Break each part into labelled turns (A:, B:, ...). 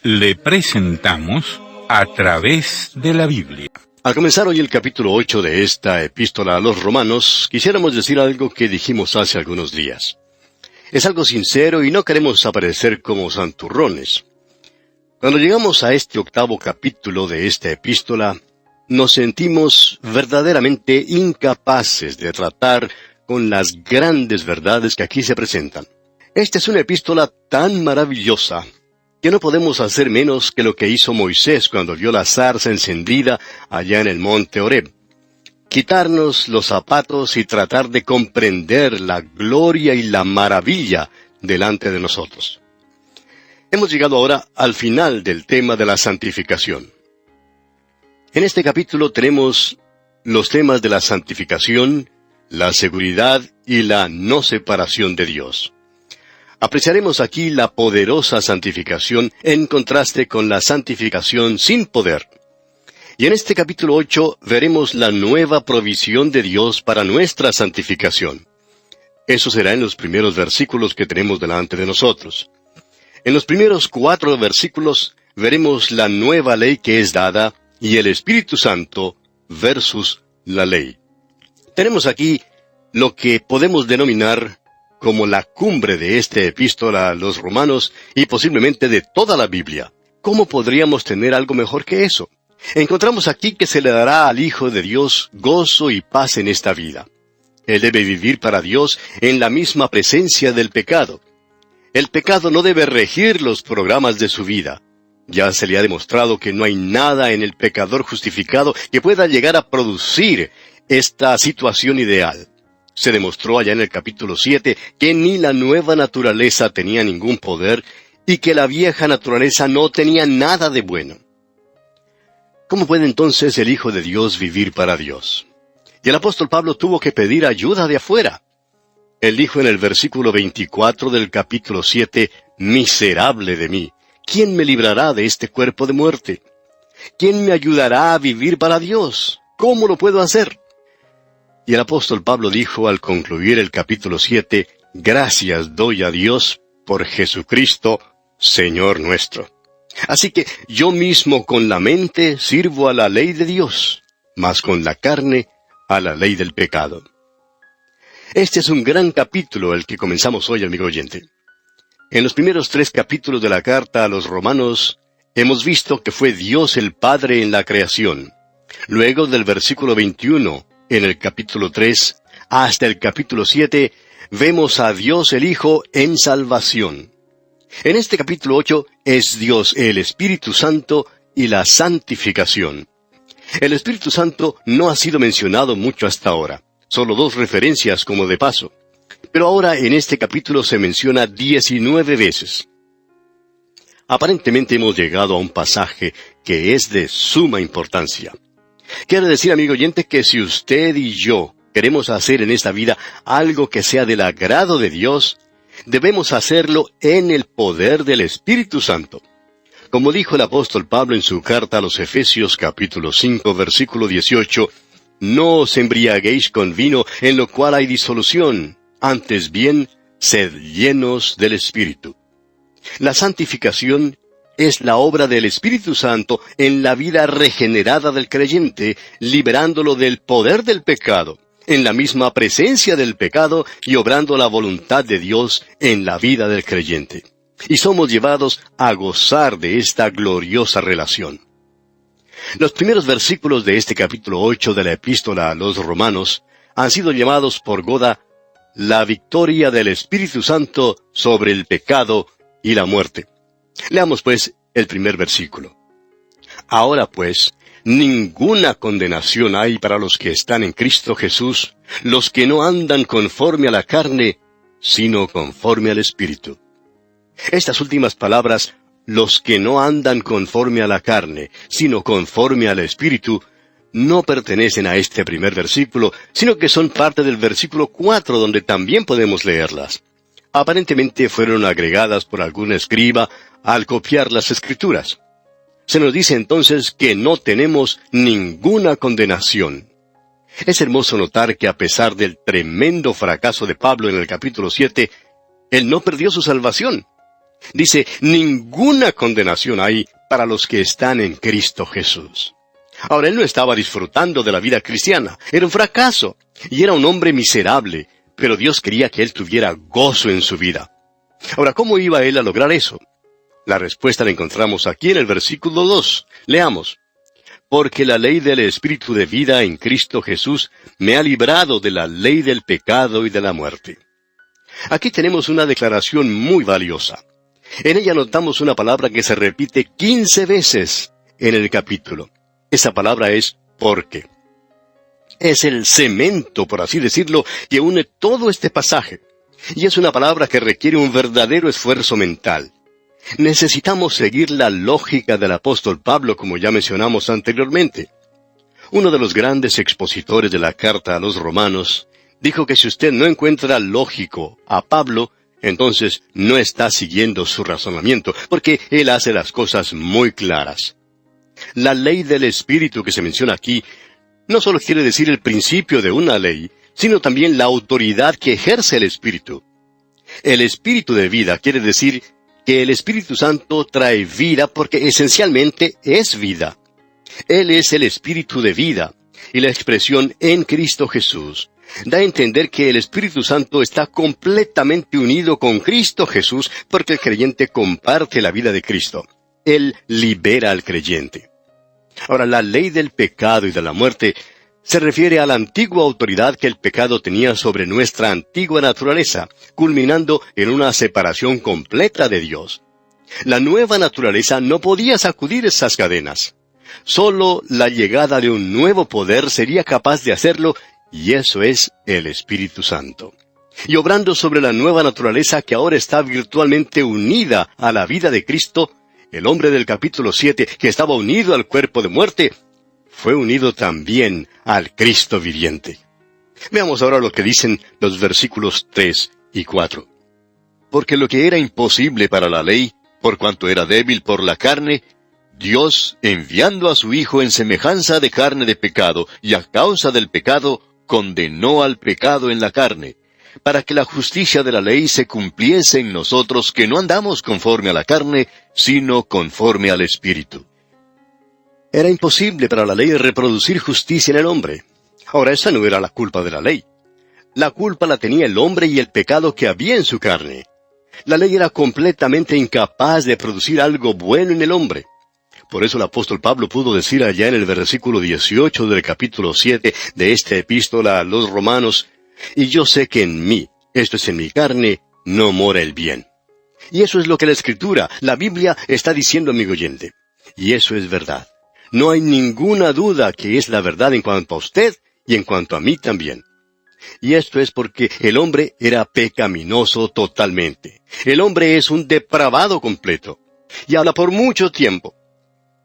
A: le presentamos A través de la Biblia.
B: Al comenzar hoy el capítulo 8 de esta epístola a los Romanos, quisiéramos decir algo que dijimos hace algunos días. Es algo sincero y no queremos aparecer como santurrones. Cuando llegamos a este 8º capítulo de esta epístola, nos sentimos verdaderamente incapaces de tratar con las grandes verdades que aquí se presentan. Esta es una epístola tan maravillosa que no podemos hacer menos que lo que hizo Moisés cuando vio la zarza encendida allá en el monte Horeb. Quitarnos los zapatos y tratar de comprender la gloria y la maravilla delante de nosotros. Hemos llegado ahora al final del tema de la santificación. En este capítulo tenemos los temas de la santificación, la seguridad y la no separación de Dios. Apreciaremos aquí la poderosa santificación en contraste con la santificación sin poder. Y en este capítulo 8 veremos la nueva provisión de Dios para nuestra santificación. Eso será en los primeros versículos que tenemos delante de nosotros. En los primeros 4 versículos veremos la nueva ley que es dada y el Espíritu Santo versus la ley. Tenemos aquí lo que podemos denominar como la cumbre de esta epístola a los Romanos y posiblemente de toda la Biblia. ¿Cómo podríamos tener algo mejor que eso? Encontramos aquí que se le dará al Hijo de Dios gozo y paz en esta vida. Él debe vivir para Dios en la misma presencia del pecado. El pecado no debe regir los programas de su vida. Ya se le ha demostrado que no hay nada en el pecador justificado que pueda llegar a producir esta situación ideal. Se demostró allá en el capítulo 7 que ni la nueva naturaleza tenía ningún poder y que la vieja naturaleza no tenía nada de bueno. ¿Cómo puede entonces el Hijo de Dios vivir para Dios? Y el apóstol Pablo tuvo que pedir ayuda de afuera. Él dijo en el versículo 24 del capítulo 7, «Miserable de mí, ¿quién me librará de este cuerpo de muerte? ¿Quién me ayudará a vivir para Dios? ¿Cómo lo puedo hacer?» Y el apóstol Pablo dijo al concluir el capítulo 7, «Gracias doy a Dios por Jesucristo, Señor nuestro». Así que yo mismo con la mente sirvo a la ley de Dios, mas con la carne a la ley del pecado. Este es un gran capítulo el que comenzamos hoy, amigo oyente. En los primeros 3 capítulos de la carta a los Romanos, hemos visto que fue Dios el Padre en la creación. Luego del versículo 21, en el capítulo 3, hasta el capítulo 7, vemos a Dios el Hijo en salvación. En este capítulo 8 es Dios el Espíritu Santo y la santificación. El Espíritu Santo no ha sido mencionado mucho hasta ahora. Solo 2 referencias como de paso. Pero ahora en este capítulo se menciona 19 veces. Aparentemente hemos llegado a un pasaje que es de suma importancia. Quiere decir, amigo oyente, que si usted y yo queremos hacer en esta vida algo que sea del agrado de Dios, debemos hacerlo en el poder del Espíritu Santo. Como dijo el apóstol Pablo en su carta a los Efesios capítulo 5 versículo 18, «No os embriaguéis con vino en lo cual hay disolución, antes bien, sed llenos del Espíritu». La santificación es la obra del Espíritu Santo en la vida regenerada del creyente, liberándolo del poder del pecado, en la misma presencia del pecado y obrando la voluntad de Dios en la vida del creyente. Y somos llevados a gozar de esta gloriosa relación. Los primeros versículos de este capítulo 8 de la epístola a los Romanos han sido llamados por Goda la victoria del Espíritu Santo sobre el pecado y la muerte. Leamos pues el primer versículo. «Ahora pues, ninguna condenación hay para los que están en Cristo Jesús, los que no andan conforme a la carne, sino conforme al Espíritu». Estas últimas palabras, los que no andan conforme a la carne, sino conforme al Espíritu, no pertenecen a este primer versículo, sino que son parte del versículo 4, donde también podemos leerlas. Aparentemente fueron agregadas por algún escriba al copiar las Escrituras. Se nos dice entonces que no tenemos ninguna condenación. Es hermoso notar que a pesar del tremendo fracaso de Pablo en el capítulo 7, él no perdió su salvación. Dice, ninguna condenación hay para los que están en Cristo Jesús. Ahora, él no estaba disfrutando de la vida cristiana. Era un fracaso. Y era un hombre miserable. Pero Dios quería que él tuviera gozo en su vida. Ahora, ¿cómo iba él a lograr eso? La respuesta la encontramos aquí en el versículo 2. Leamos. Porque la ley del Espíritu de vida en Cristo Jesús me ha librado de la ley del pecado y de la muerte. Aquí tenemos una declaración muy valiosa. En ella notamos una palabra que se repite 15 veces en el capítulo. Esa palabra es porque. Es el cemento, por así decirlo, que une todo este pasaje. Y es una palabra que requiere un verdadero esfuerzo mental. Necesitamos seguir la lógica del apóstol Pablo, como ya mencionamos anteriormente. Uno de los grandes expositores de la carta a los romanos dijo que si usted no encuentra lógico a Pablo, entonces no está siguiendo su razonamiento, porque él hace las cosas muy claras. La ley del Espíritu que se menciona aquí no solo quiere decir el principio de una ley, sino también la autoridad que ejerce el Espíritu. El Espíritu de vida quiere decir que el Espíritu Santo trae vida porque esencialmente es vida. Él es el Espíritu de vida, y la expresión en Cristo Jesús da a entender que el Espíritu Santo está completamente unido con Cristo Jesús porque el creyente comparte la vida de Cristo. Él libera al creyente. Ahora, la ley del pecado y de la muerte se refiere a la antigua autoridad que el pecado tenía sobre nuestra antigua naturaleza, culminando en una separación completa de Dios. La nueva naturaleza no podía sacudir esas cadenas. Solo la llegada de un nuevo poder sería capaz de hacerlo, y eso es el Espíritu Santo. Y obrando sobre la nueva naturaleza que ahora está virtualmente unida a la vida de Cristo, el hombre del capítulo 7, que estaba unido al cuerpo de muerte, fue unido también al Cristo viviente. Veamos ahora lo que dicen los versículos 3 y 4. Porque lo que era imposible para la ley, por cuanto era débil por la carne, Dios, enviando a su Hijo en semejanza de carne de pecado, y a causa del pecado, condenó al pecado en la carne, para que la justicia de la ley se cumpliese en nosotros, que no andamos conforme a la carne, sino conforme al Espíritu. Era imposible para la ley reproducir justicia en el hombre. Ahora, esa no era la culpa de la ley. La culpa la tenía el hombre y el pecado que había en su carne. La ley era completamente incapaz de producir algo bueno en el hombre. Por eso el apóstol Pablo pudo decir allá en el versículo 18 del capítulo 7 de esta epístola a los romanos, y yo sé que en mí, esto es en mi carne, no mora el bien. Y eso es lo que la Escritura, la Biblia, está diciendo, amigo oyente. Y eso es verdad. No hay ninguna duda que es la verdad en cuanto a usted y en cuanto a mí también. Y esto es porque el hombre era pecaminoso totalmente. El hombre es un depravado completo. Y habla por mucho tiempo.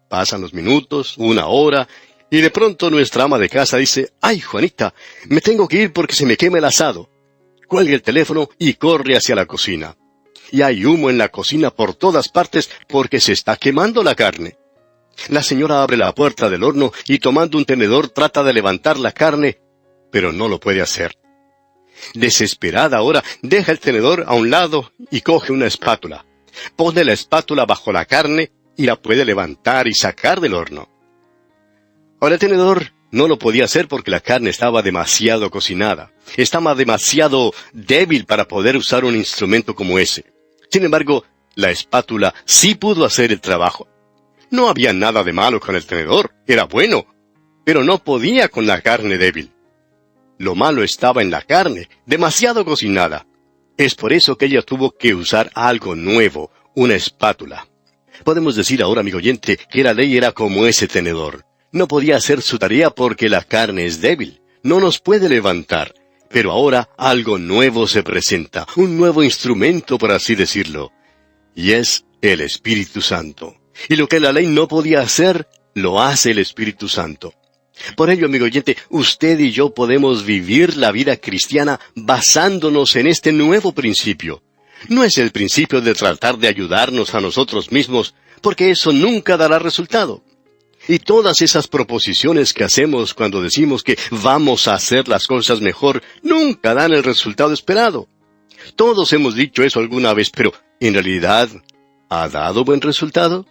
B: Pasan los minutos, una hora, y de pronto nuestra ama de casa dice, «Ay, Juanita, me tengo que ir porque se me quema el asado». Cuelga el teléfono y corre hacia la cocina. Y hay humo en la cocina por todas partes porque se está quemando la carne. La señora abre la puerta del horno y tomando un tenedor trata de levantar la carne, pero no lo puede hacer. Desesperada ahora, deja el tenedor a un lado y coge una espátula. Pone la espátula bajo la carne y la puede levantar y sacar del horno. Ahora el tenedor no lo podía hacer porque la carne estaba demasiado cocinada. Estaba demasiado débil para poder usar un instrumento como ese. Sin embargo, la espátula sí pudo hacer el trabajo. No había nada de malo con el tenedor, era bueno, pero no podía con la carne débil. Lo malo estaba en la carne, demasiado cocinada. Es por eso que ella tuvo que usar algo nuevo, una espátula. Podemos decir ahora, amigo oyente, que la ley era como ese tenedor. No podía hacer su tarea porque la carne es débil. No nos puede levantar. Pero ahora algo nuevo se presenta, un nuevo instrumento, por así decirlo. Y es el Espíritu Santo. Y lo que la ley no podía hacer, lo hace el Espíritu Santo. Por ello, amigo oyente, usted y yo podemos vivir la vida cristiana basándonos en este nuevo principio. No es el principio de tratar de ayudarnos a nosotros mismos, porque eso nunca dará resultado. Y todas esas proposiciones que hacemos cuando decimos que vamos a hacer las cosas mejor, nunca dan el resultado esperado. Todos hemos dicho eso alguna vez, pero ¿En realidad ha dado buen resultado?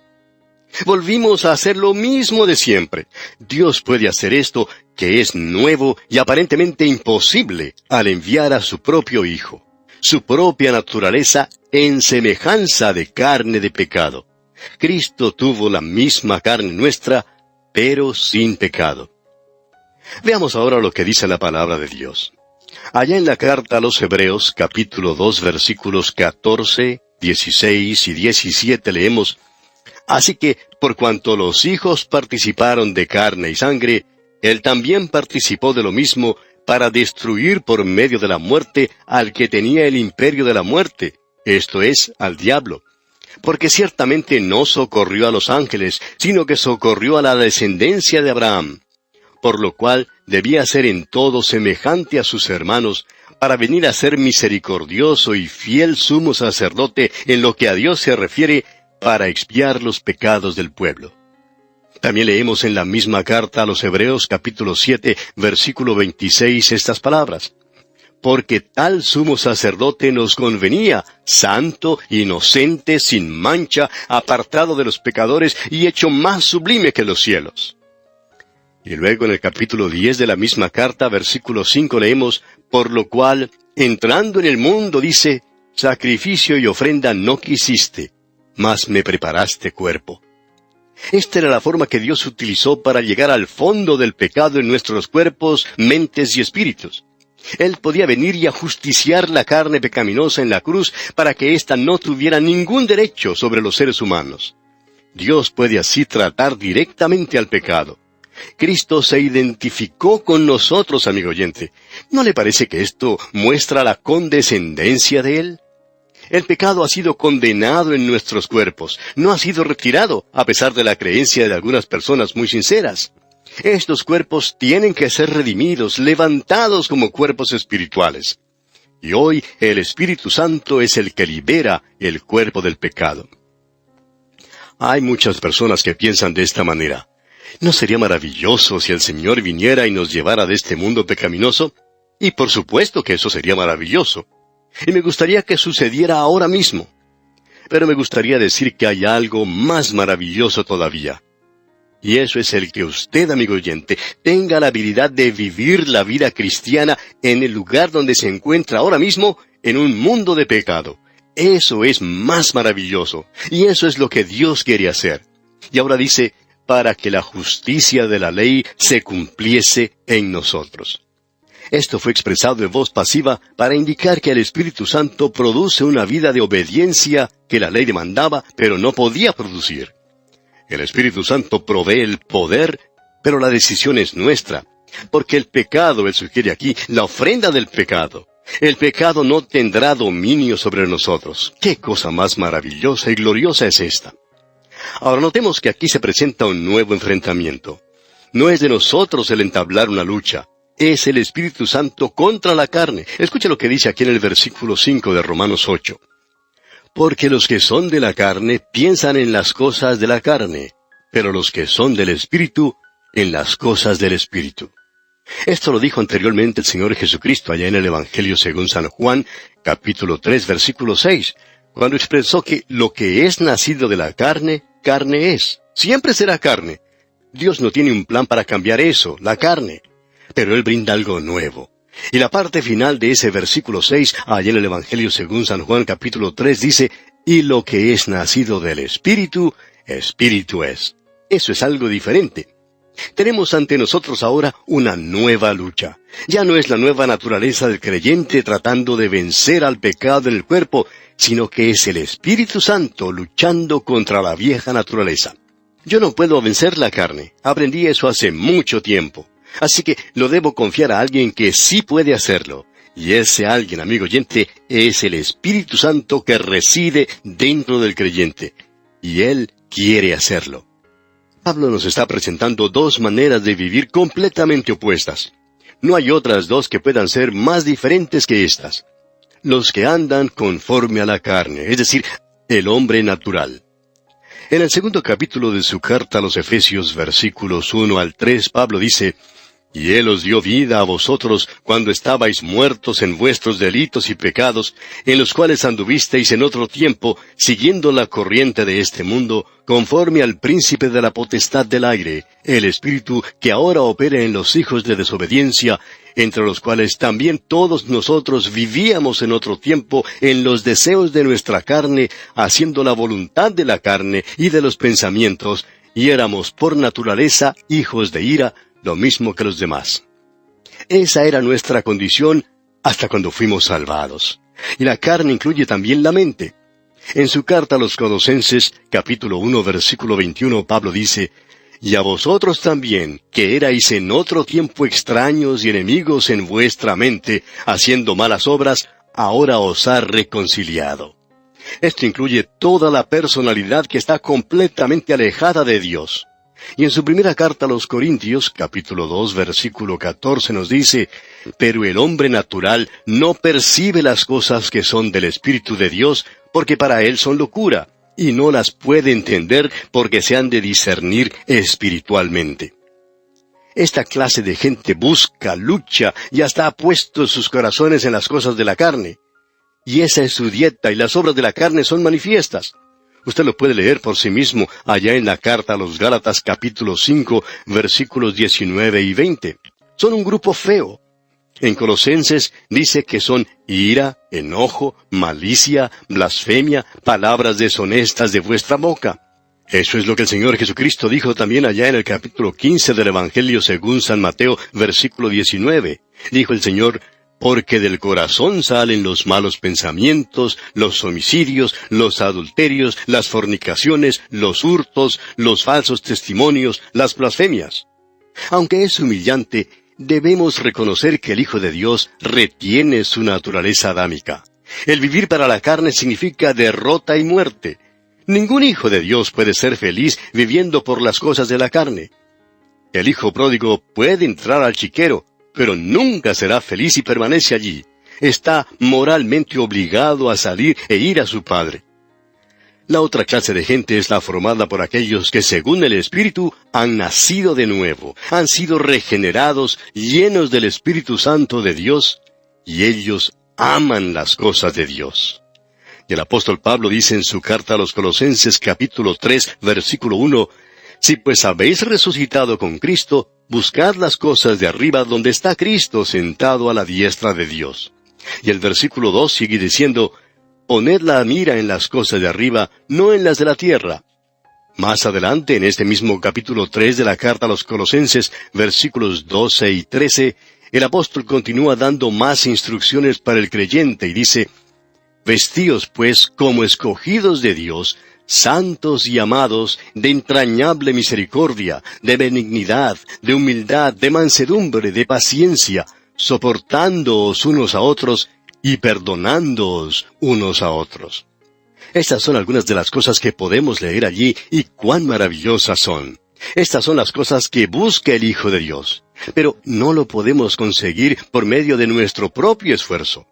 B: Volvimos a hacer lo mismo de siempre. Dios puede hacer esto, que es nuevo y aparentemente imposible, al enviar a su propio Hijo, su propia naturaleza en semejanza de carne de pecado. Cristo tuvo la misma carne nuestra, pero sin pecado. Veamos ahora lo que dice la palabra de Dios. Allá en la carta a los Hebreos, capítulo 2, versículos 14, 16 y 17 leemos: Así que, por cuanto los hijos participaron de carne y sangre, él también participó de lo mismo, para destruir por medio de la muerte al que tenía el imperio de la muerte, esto es, al diablo. Porque ciertamente no socorrió a los ángeles, sino que socorrió a la descendencia de Abraham. Por lo cual debía ser en todo semejante a sus hermanos, para venir a ser misericordioso y fiel sumo sacerdote en lo que a Dios se refiere, para expiar los pecados del pueblo. También leemos en la misma carta a los Hebreos capítulo 7, versículo 26 estas palabras: Porque tal sumo sacerdote nos convenía, santo, inocente, sin mancha, apartado de los pecadores y hecho más sublime que los cielos. Y luego en el capítulo 10 de la misma carta, versículo 5 leemos: Por lo cual, entrando en el mundo, dice, sacrificio y ofrenda no quisiste, mas me preparaste cuerpo. Esta era la forma que Dios utilizó para llegar al fondo del pecado en nuestros cuerpos, mentes y espíritus. Él podía venir y ajusticiar la carne pecaminosa en la cruz para que ésta no tuviera ningún derecho sobre los seres humanos. Dios puede así tratar directamente al pecado. Cristo se identificó con nosotros, amigo oyente. ¿No le parece que esto muestra la condescendencia de Él? El pecado ha sido condenado en nuestros cuerpos, no ha sido retirado, a pesar de la creencia de algunas personas muy sinceras. Estos cuerpos tienen que ser redimidos, levantados como cuerpos espirituales. Y hoy el Espíritu Santo es el que libera el cuerpo del pecado. Hay muchas personas que piensan de esta manera: ¿no sería maravilloso si el Señor viniera y nos llevara de este mundo pecaminoso? Y por supuesto que eso sería maravilloso. Y me gustaría que sucediera ahora mismo. Pero me gustaría decir que hay algo más maravilloso todavía. Y eso es el que usted, amigo oyente, tenga la habilidad de vivir la vida cristiana en el lugar donde se encuentra ahora mismo, en un mundo de pecado. Eso es más maravilloso. Y eso es lo que Dios quiere hacer. Y ahora dice: para que la justicia de la ley se cumpliese en nosotros. Esto fue expresado en voz pasiva para indicar que el Espíritu Santo produce una vida de obediencia que la ley demandaba, pero no podía producir. El Espíritu Santo provee el poder, pero la decisión es nuestra. Porque el pecado, él sugiere aquí, la ofrenda del pecado. El pecado no tendrá dominio sobre nosotros. ¡Qué cosa más maravillosa y gloriosa es esta! Ahora notemos que aquí se presenta un nuevo enfrentamiento. No es de nosotros el entablar una lucha. Es el Espíritu Santo contra la carne. Escucha lo que dice aquí en el versículo 5 de Romanos 8. Porque los que son de la carne piensan en las cosas de la carne, pero los que son del Espíritu, en las cosas del Espíritu. Esto lo dijo anteriormente el Señor Jesucristo allá en el Evangelio según San Juan, capítulo 3, versículo 6, cuando expresó que lo que es nacido de la carne, carne es. Siempre será carne. Dios no tiene un plan para cambiar eso, la carne. Pero Él brinda algo nuevo. Y la parte final de ese versículo 6, allá en el Evangelio según San Juan capítulo 3, dice: y lo que es nacido del Espíritu, Espíritu es. Eso es algo diferente. Tenemos ante nosotros ahora una nueva lucha. Ya no es la nueva naturaleza del creyente tratando de vencer al pecado en el cuerpo, sino que es el Espíritu Santo luchando contra la vieja naturaleza. Yo no puedo vencer la carne. Aprendí eso hace mucho tiempo. Así que lo debo confiar a alguien que sí puede hacerlo. Y ese alguien, amigo oyente, es el Espíritu Santo que reside dentro del creyente. Y Él quiere hacerlo. Pablo nos está presentando dos maneras de vivir completamente opuestas. No hay otras dos que puedan ser más diferentes que estas. Los que andan conforme a la carne, es decir, el hombre natural. En el segundo capítulo de su carta a los Efesios, versículos 1 al 3, Pablo dice: Y Él os dio vida a vosotros cuando estabais muertos en vuestros delitos y pecados, en los cuales anduvisteis en otro tiempo, siguiendo la corriente de este mundo, conforme al príncipe de la potestad del aire, el espíritu que ahora opera en los hijos de desobediencia, entre los cuales también todos nosotros vivíamos en otro tiempo en los deseos de nuestra carne, haciendo la voluntad de la carne y de los pensamientos, y éramos por naturaleza hijos de ira, lo mismo que los demás. Esa era nuestra condición hasta cuando fuimos salvados. Y la carne incluye también la mente. En su carta a los Colosenses, capítulo 1, versículo 21, Pablo dice: «Y a vosotros también, que erais en otro tiempo extraños y enemigos en vuestra mente, haciendo malas obras, ahora os ha reconciliado». Esto incluye toda la personalidad que está completamente alejada de Dios. Y en su primera carta a los Corintios, capítulo 2, versículo 14, nos dice: «Pero el hombre natural no percibe las cosas que son del Espíritu de Dios, porque para él son locura, y no las puede entender porque se han de discernir espiritualmente». Esta clase de gente busca, lucha y hasta ha puesto sus corazones en las cosas de la carne. Y esa es su dieta, y las obras de la carne son manifiestas. Usted lo puede leer por sí mismo allá en la carta a los Gálatas capítulo 5, versículos 19 y 20. Son un grupo feo. En Colosenses dice que son ira, enojo, malicia, blasfemia, palabras deshonestas de vuestra boca. Eso es lo que el Señor Jesucristo dijo también allá en el capítulo 15 del Evangelio según San Mateo, versículo 19. Dijo el Señor: «Porque del corazón salen los malos pensamientos, los homicidios, los adulterios, las fornicaciones, los hurtos, los falsos testimonios, las blasfemias». Aunque es humillante, debemos reconocer que el Hijo de Dios retiene su naturaleza adámica. El vivir para la carne significa derrota y muerte. Ningún hijo de Dios puede ser feliz viviendo por las cosas de la carne. El hijo pródigo puede entrar al chiquero, pero nunca será feliz y permanece allí. Está moralmente obligado a salir e ir a su padre. La otra clase de gente es la formada por aquellos que, según el Espíritu, han nacido de nuevo, han sido regenerados, llenos del Espíritu Santo de Dios, y ellos aman las cosas de Dios. Y el apóstol Pablo dice en su carta a los Colosenses capítulo 3, versículo 1, «Si pues habéis resucitado con Cristo, buscad las cosas de arriba donde está Cristo sentado a la diestra de Dios». Y el versículo 2 sigue diciendo: «Poned la mira en las cosas de arriba, no en las de la tierra». Más adelante, en este mismo capítulo 3 de la carta a los Colosenses, versículos 12 y 13, el apóstol continúa dando más instrucciones para el creyente y dice: «Vestíos pues como escogidos de Dios, santos y amados, de entrañable misericordia, de benignidad, de humildad, de mansedumbre, de paciencia, soportándoos unos a otros y perdonándoos unos a otros». Estas son algunas de las cosas que podemos leer allí, y cuán maravillosas son. Estas son las cosas que busca el Hijo de Dios. Pero no lo podemos conseguir por medio de nuestro propio esfuerzo.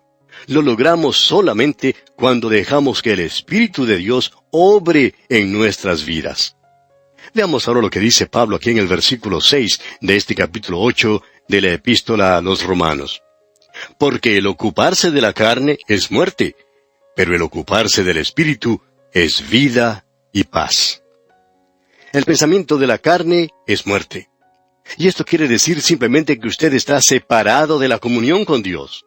B: Lo logramos solamente cuando dejamos que el Espíritu de Dios obre en nuestras vidas. Veamos ahora lo que dice Pablo aquí en el versículo 6 de este capítulo 8 de la Epístola a los Romanos. «Porque el ocuparse de la carne es muerte, pero el ocuparse del Espíritu es vida y paz». El pensamiento de la carne es muerte. Y esto quiere decir simplemente que usted está separado de la comunión con Dios.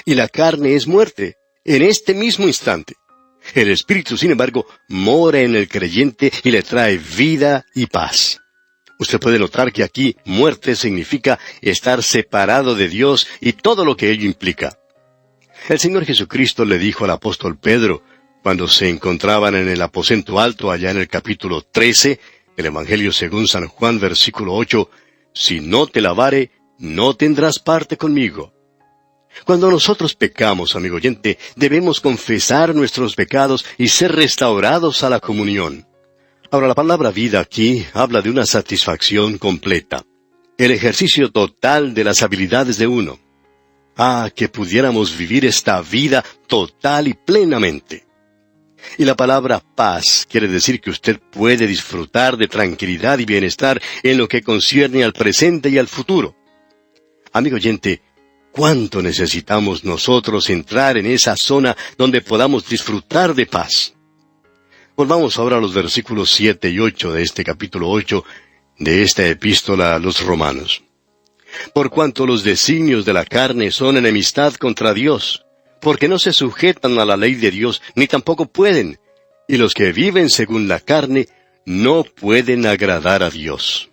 B: Y la carne es muerte, en este mismo instante. El Espíritu, sin embargo, mora en el creyente y le trae vida y paz. Usted puede notar que aquí muerte significa estar separado de Dios y todo lo que ello implica. El Señor Jesucristo le dijo al apóstol Pedro, cuando se encontraban en el aposento alto allá en el capítulo 13, del Evangelio según San Juan, versículo 8, «Si no te lavare, no tendrás parte conmigo». Cuando nosotros pecamos, amigo oyente, debemos confesar nuestros pecados y ser restaurados a la comunión. Ahora, la palabra vida aquí habla de una satisfacción completa, el ejercicio total de las habilidades de uno. Ah, que pudiéramos vivir esta vida total y plenamente. Y la palabra paz quiere decir que usted puede disfrutar de tranquilidad y bienestar en lo que concierne al presente y al futuro. Amigo oyente, ¿cuánto necesitamos nosotros entrar en esa zona donde podamos disfrutar de paz? Volvamos ahora a los versículos 7 y 8 de este capítulo 8 de esta epístola a los Romanos. Por cuanto los designios de la carne son enemistad contra Dios, porque no se sujetan a la ley de Dios, ni tampoco pueden, y los que viven según la carne no pueden agradar a Dios.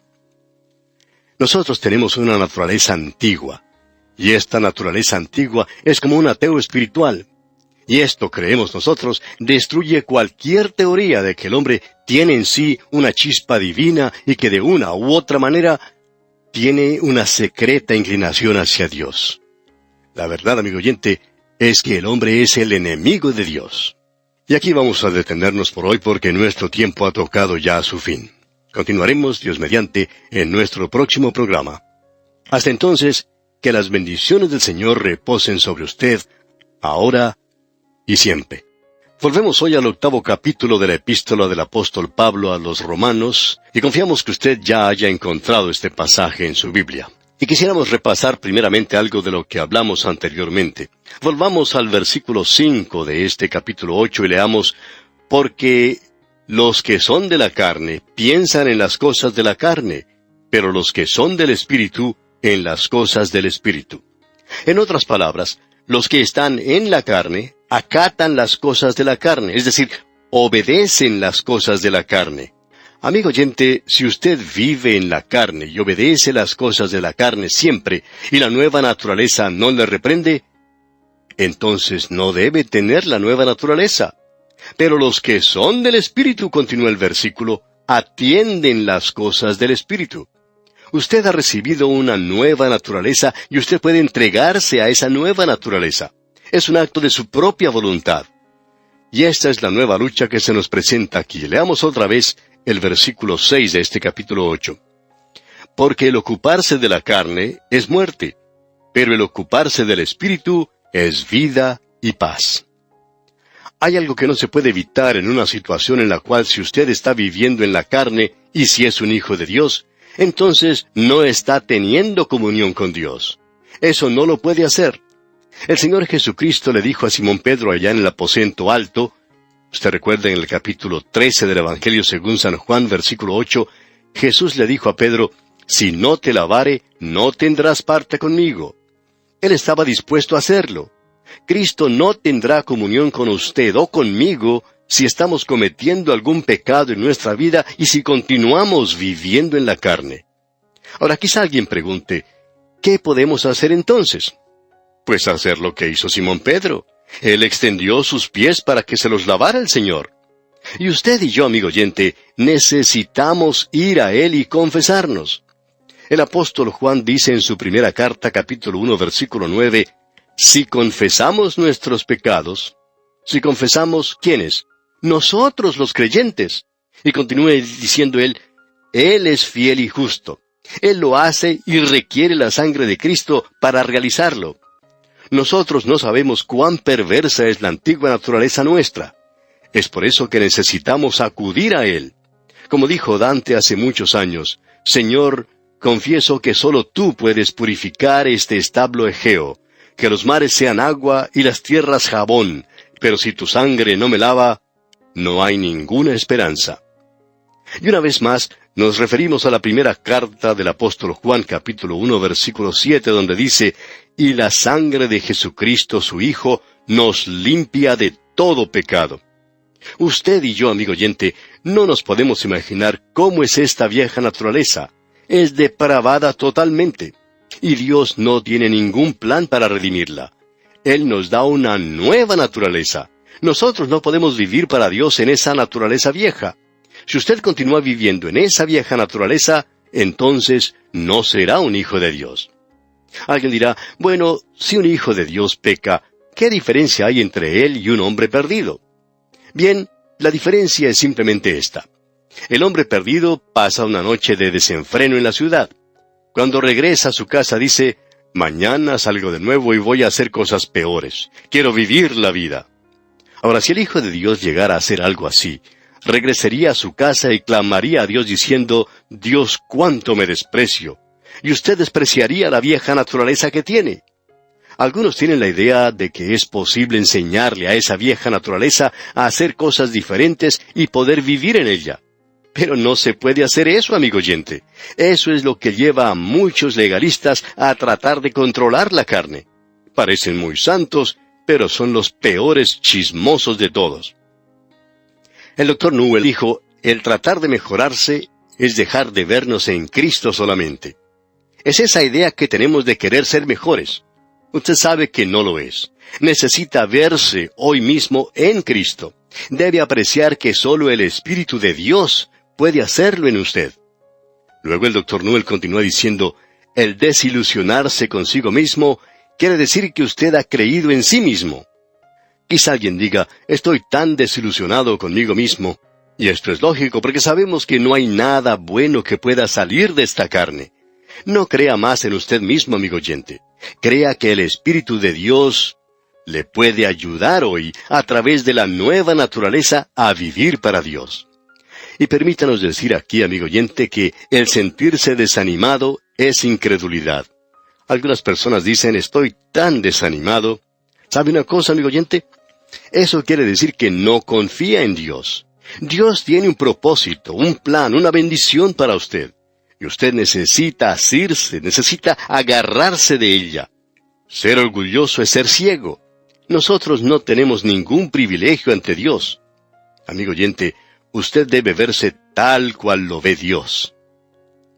B: Nosotros tenemos una naturaleza antigua, y esta naturaleza antigua es como un ateo espiritual. Y esto, creemos nosotros, destruye cualquier teoría de que el hombre tiene en sí una chispa divina y que de una u otra manera tiene una secreta inclinación hacia Dios. La verdad, amigo oyente, es que el hombre es el enemigo de Dios. Y aquí vamos a detenernos por hoy porque nuestro tiempo ha tocado ya a su fin. Continuaremos, Dios mediante, en nuestro próximo programa. Hasta entonces, que las bendiciones del Señor reposen sobre usted, ahora y siempre. Volvemos hoy al 8º capítulo de la epístola del apóstol Pablo a los Romanos, y confiamos que usted ya haya encontrado este pasaje en su Biblia. Y quisiéramos repasar primeramente algo de lo que hablamos anteriormente. Volvamos al versículo 5 de este capítulo 8 y leamos: porque los que son de la carne piensan en las cosas de la carne, pero los que son del Espíritu en las cosas del Espíritu. En otras palabras, los que están en la carne acatan las cosas de la carne, es decir, obedecen las cosas de la carne. Amigo oyente, si usted vive en la carne y obedece las cosas de la carne siempre, y la nueva naturaleza no le reprende, entonces no debe tener la nueva naturaleza. Pero los que son del Espíritu, continúa el versículo, atienden las cosas del Espíritu. Usted ha recibido una nueva naturaleza y usted puede entregarse a esa nueva naturaleza. Es un acto de su propia voluntad. Y esta es la nueva lucha que se nos presenta aquí. Leamos otra vez el versículo 6 de este capítulo 8. Porque el ocuparse de la carne es muerte, pero el ocuparse del Espíritu es vida y paz. Hay algo que no se puede evitar en una situación en la cual si usted está viviendo en la carne y si es un hijo de Dios, entonces no está teniendo comunión con Dios. Eso no lo puede hacer. El Señor Jesucristo le dijo a Simón Pedro allá en el aposento alto, usted recuerda en el capítulo 13 del Evangelio según San Juan, versículo 8, Jesús le dijo a Pedro: si no te lavare, no tendrás parte conmigo. Él estaba dispuesto a hacerlo. Cristo no tendrá comunión con usted o conmigo si estamos cometiendo algún pecado en nuestra vida y si continuamos viviendo en la carne. Ahora quizá alguien pregunte, ¿qué podemos hacer entonces? Pues hacer lo que hizo Simón Pedro. Él extendió sus pies para que se los lavara el Señor. Y usted y yo, amigo oyente, necesitamos ir a Él y confesarnos. El apóstol Juan dice en su primera carta, capítulo 1, versículo 9, si confesamos nuestros pecados, si confesamos, ¿quiénes? Nosotros los creyentes. Y continúe diciendo Él es fiel y justo. Él lo hace y requiere la sangre de Cristo para realizarlo. Nosotros no sabemos cuán perversa es la antigua naturaleza nuestra. Es por eso que necesitamos acudir a Él. Como dijo Dante hace muchos años, Señor, confieso que solo tú puedes purificar este establo Egeo, que los mares sean agua y las tierras jabón, pero si tu sangre no me lava, no hay ninguna esperanza. Y una vez más, nos referimos a la primera carta del apóstol Juan, capítulo 1, versículo 7, donde dice, y la sangre de Jesucristo su Hijo nos limpia de todo pecado. Usted y yo, amigo oyente, no nos podemos imaginar cómo es esta vieja naturaleza. Es depravada totalmente. Y Dios no tiene ningún plan para redimirla. Él nos da una nueva naturaleza. Nosotros no podemos vivir para Dios en esa naturaleza vieja. Si usted continúa viviendo en esa vieja naturaleza, entonces no será un hijo de Dios. Alguien dirá, bueno, si un hijo de Dios peca, ¿qué diferencia hay entre él y un hombre perdido? Bien, la diferencia es simplemente esta. El hombre perdido pasa una noche de desenfreno en la ciudad. Cuando regresa a su casa dice, mañana salgo de nuevo y voy a hacer cosas peores. Quiero vivir la vida. Ahora, si el Hijo de Dios llegara a hacer algo así, regresaría a su casa y clamaría a Dios diciendo, Dios, cuánto me desprecio. y usted despreciaría la vieja naturaleza que tiene. Algunos tienen la idea de que es posible enseñarle a esa vieja naturaleza a hacer cosas diferentes y poder vivir en ella. Pero no se puede hacer eso, amigo oyente. Eso es lo que lleva a muchos legalistas a tratar de controlar la carne. Parecen muy santos, pero son los peores chismosos de todos. El Dr. Newell dijo, el tratar de mejorarse es dejar de vernos en Cristo solamente. Es esa idea que tenemos de querer ser mejores. Usted sabe que no lo es. Necesita verse hoy mismo en Cristo. Debe apreciar que solo el Espíritu de Dios puede hacerlo en usted. Luego el Dr. Newell continúa diciendo, el desilusionarse consigo mismo quiere decir que usted ha creído en sí mismo. Quizá alguien diga, estoy tan desilusionado conmigo mismo. Y esto es lógico porque sabemos que no hay nada bueno que pueda salir de esta carne. No crea más en usted mismo, amigo oyente. Crea que el Espíritu de Dios le puede ayudar hoy, a través de la nueva naturaleza, a vivir para Dios. Y permítanos decir aquí, amigo oyente, que el sentirse desanimado es incredulidad. Algunas personas dicen, estoy tan desanimado. ¿Sabe una cosa, amigo oyente? Eso quiere decir que no confía en Dios. Dios tiene un propósito, un plan, una bendición para usted. Y usted necesita asirse, necesita agarrarse de ella. Ser orgulloso es ser ciego. Nosotros no tenemos ningún privilegio ante Dios. Amigo oyente, usted debe verse tal cual lo ve Dios.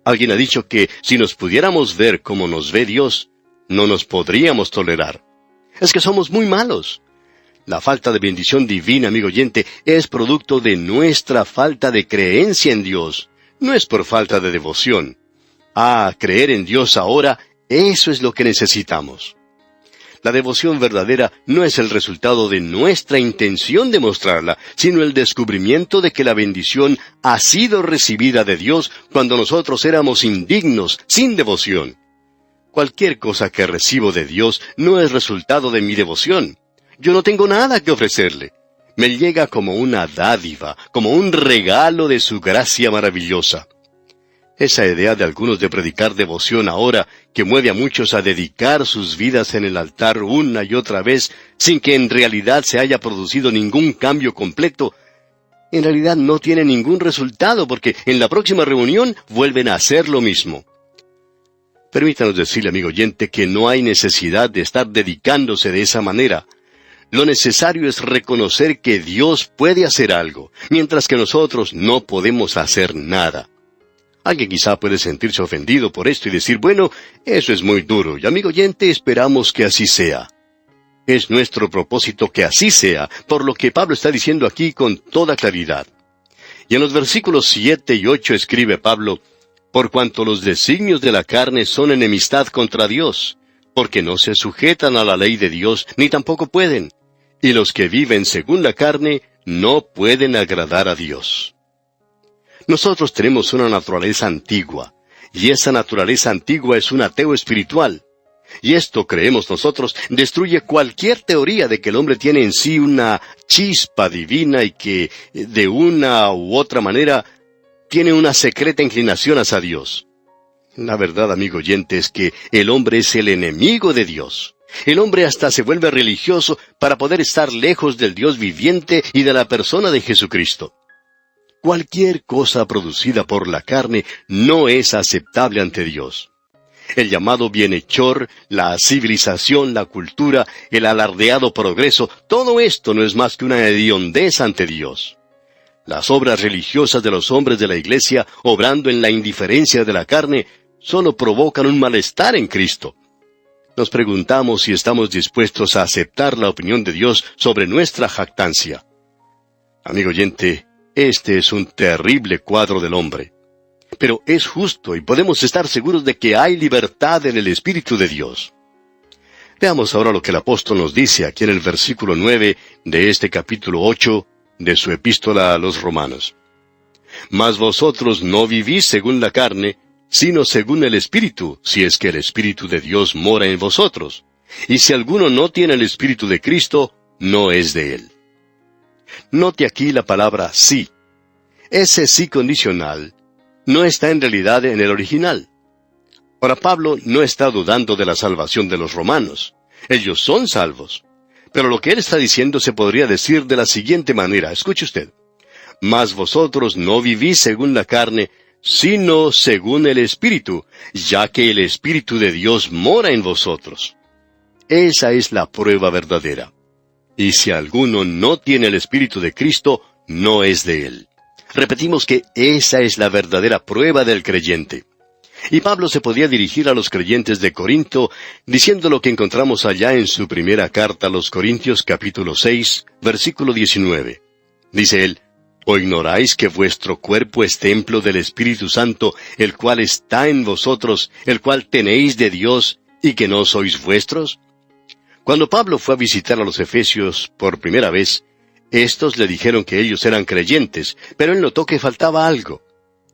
B: Alguien ha dicho que si nos pudiéramos ver como nos ve Dios, no nos podríamos tolerar. Es que somos muy malos. La falta de bendición divina, amigo oyente, es producto de nuestra falta de creencia en Dios. No es por falta de devoción. Creer en Dios ahora, eso es lo que necesitamos. La devoción verdadera no es el resultado de nuestra intención de mostrarla, sino el descubrimiento de que la bendición ha sido recibida de Dios cuando nosotros éramos indignos, sin devoción. Cualquier cosa que recibo de Dios no es resultado de mi devoción. Yo no tengo nada que ofrecerle. Me llega como una dádiva, como un regalo de su gracia maravillosa. Esa idea de algunos de predicar devoción ahora, que mueve a muchos a dedicar sus vidas en el altar una y otra vez, sin que en realidad se haya producido ningún cambio completo, en realidad no tiene ningún resultado, porque en la próxima reunión vuelven a hacer lo mismo. Permítanos decirle, amigo oyente, que no hay necesidad de estar dedicándose de esa manera. Lo necesario es reconocer que Dios puede hacer algo, mientras que nosotros no podemos hacer nada. Alguien quizá puede sentirse ofendido por esto y decir, bueno, eso es muy duro, y amigo oyente, esperamos que así sea. Es nuestro propósito que así sea, por lo que Pablo está diciendo aquí con toda claridad. Y en los versículos 7 y 8 escribe Pablo, por cuanto los designios de la carne son enemistad contra Dios, porque no se sujetan a la ley de Dios, ni tampoco pueden. Y los que viven según la carne no pueden agradar a Dios. Nosotros tenemos una naturaleza antigua, y esa naturaleza antigua es un ateo espiritual. Y esto, creemos nosotros, destruye cualquier teoría de que el hombre tiene en sí una chispa divina y que, de una u otra manera, tiene una secreta inclinación hacia Dios. La verdad, amigo oyente, es que el hombre es el enemigo de Dios. El hombre hasta se vuelve religioso para poder estar lejos del Dios viviente y de la persona de Jesucristo. Cualquier cosa producida por la carne no es aceptable ante Dios. El llamado bienhechor, la civilización, la cultura, el alardeado progreso, todo esto no es más que una hediondez ante Dios. Las obras religiosas de los hombres de la Iglesia, obrando en la indiferencia de la carne, solo provocan un malestar en Cristo. Nos preguntamos si estamos dispuestos a aceptar la opinión de Dios sobre nuestra jactancia. Amigo oyente, este es un terrible cuadro del hombre. Pero es justo y podemos estar seguros de que hay libertad en el Espíritu de Dios. Veamos ahora lo que el apóstol nos dice aquí en el versículo 9 de este capítulo 8 de su epístola a los Romanos. Mas vosotros no vivís según la carne, sino según el Espíritu, si es que el Espíritu de Dios mora en vosotros. Y si alguno no tiene el Espíritu de Cristo, no es de él. Note aquí la palabra sí. Ese sí condicional no está en realidad en el original. Ahora Pablo no está dudando de la salvación de los romanos. Ellos son salvos. Pero lo que él está diciendo se podría decir de la siguiente manera. Escuche usted. Mas vosotros no vivís según la carne, sino según el Espíritu, ya que el Espíritu de Dios mora en vosotros. Esa es la prueba verdadera. Y si alguno no tiene el Espíritu de Cristo, no es de él. Repetimos que esa es la verdadera prueba del creyente. Y Pablo se podía dirigir a los creyentes de Corinto, diciendo lo que encontramos allá en su primera carta a los Corintios capítulo 6, versículo 19. Dice él, ¿o ignoráis que vuestro cuerpo es templo del Espíritu Santo, el cual está en vosotros, el cual tenéis de Dios, y que no sois vuestros? Cuando Pablo fue a visitar a los efesios por primera vez, estos le dijeron que ellos eran creyentes, pero él notó que faltaba algo.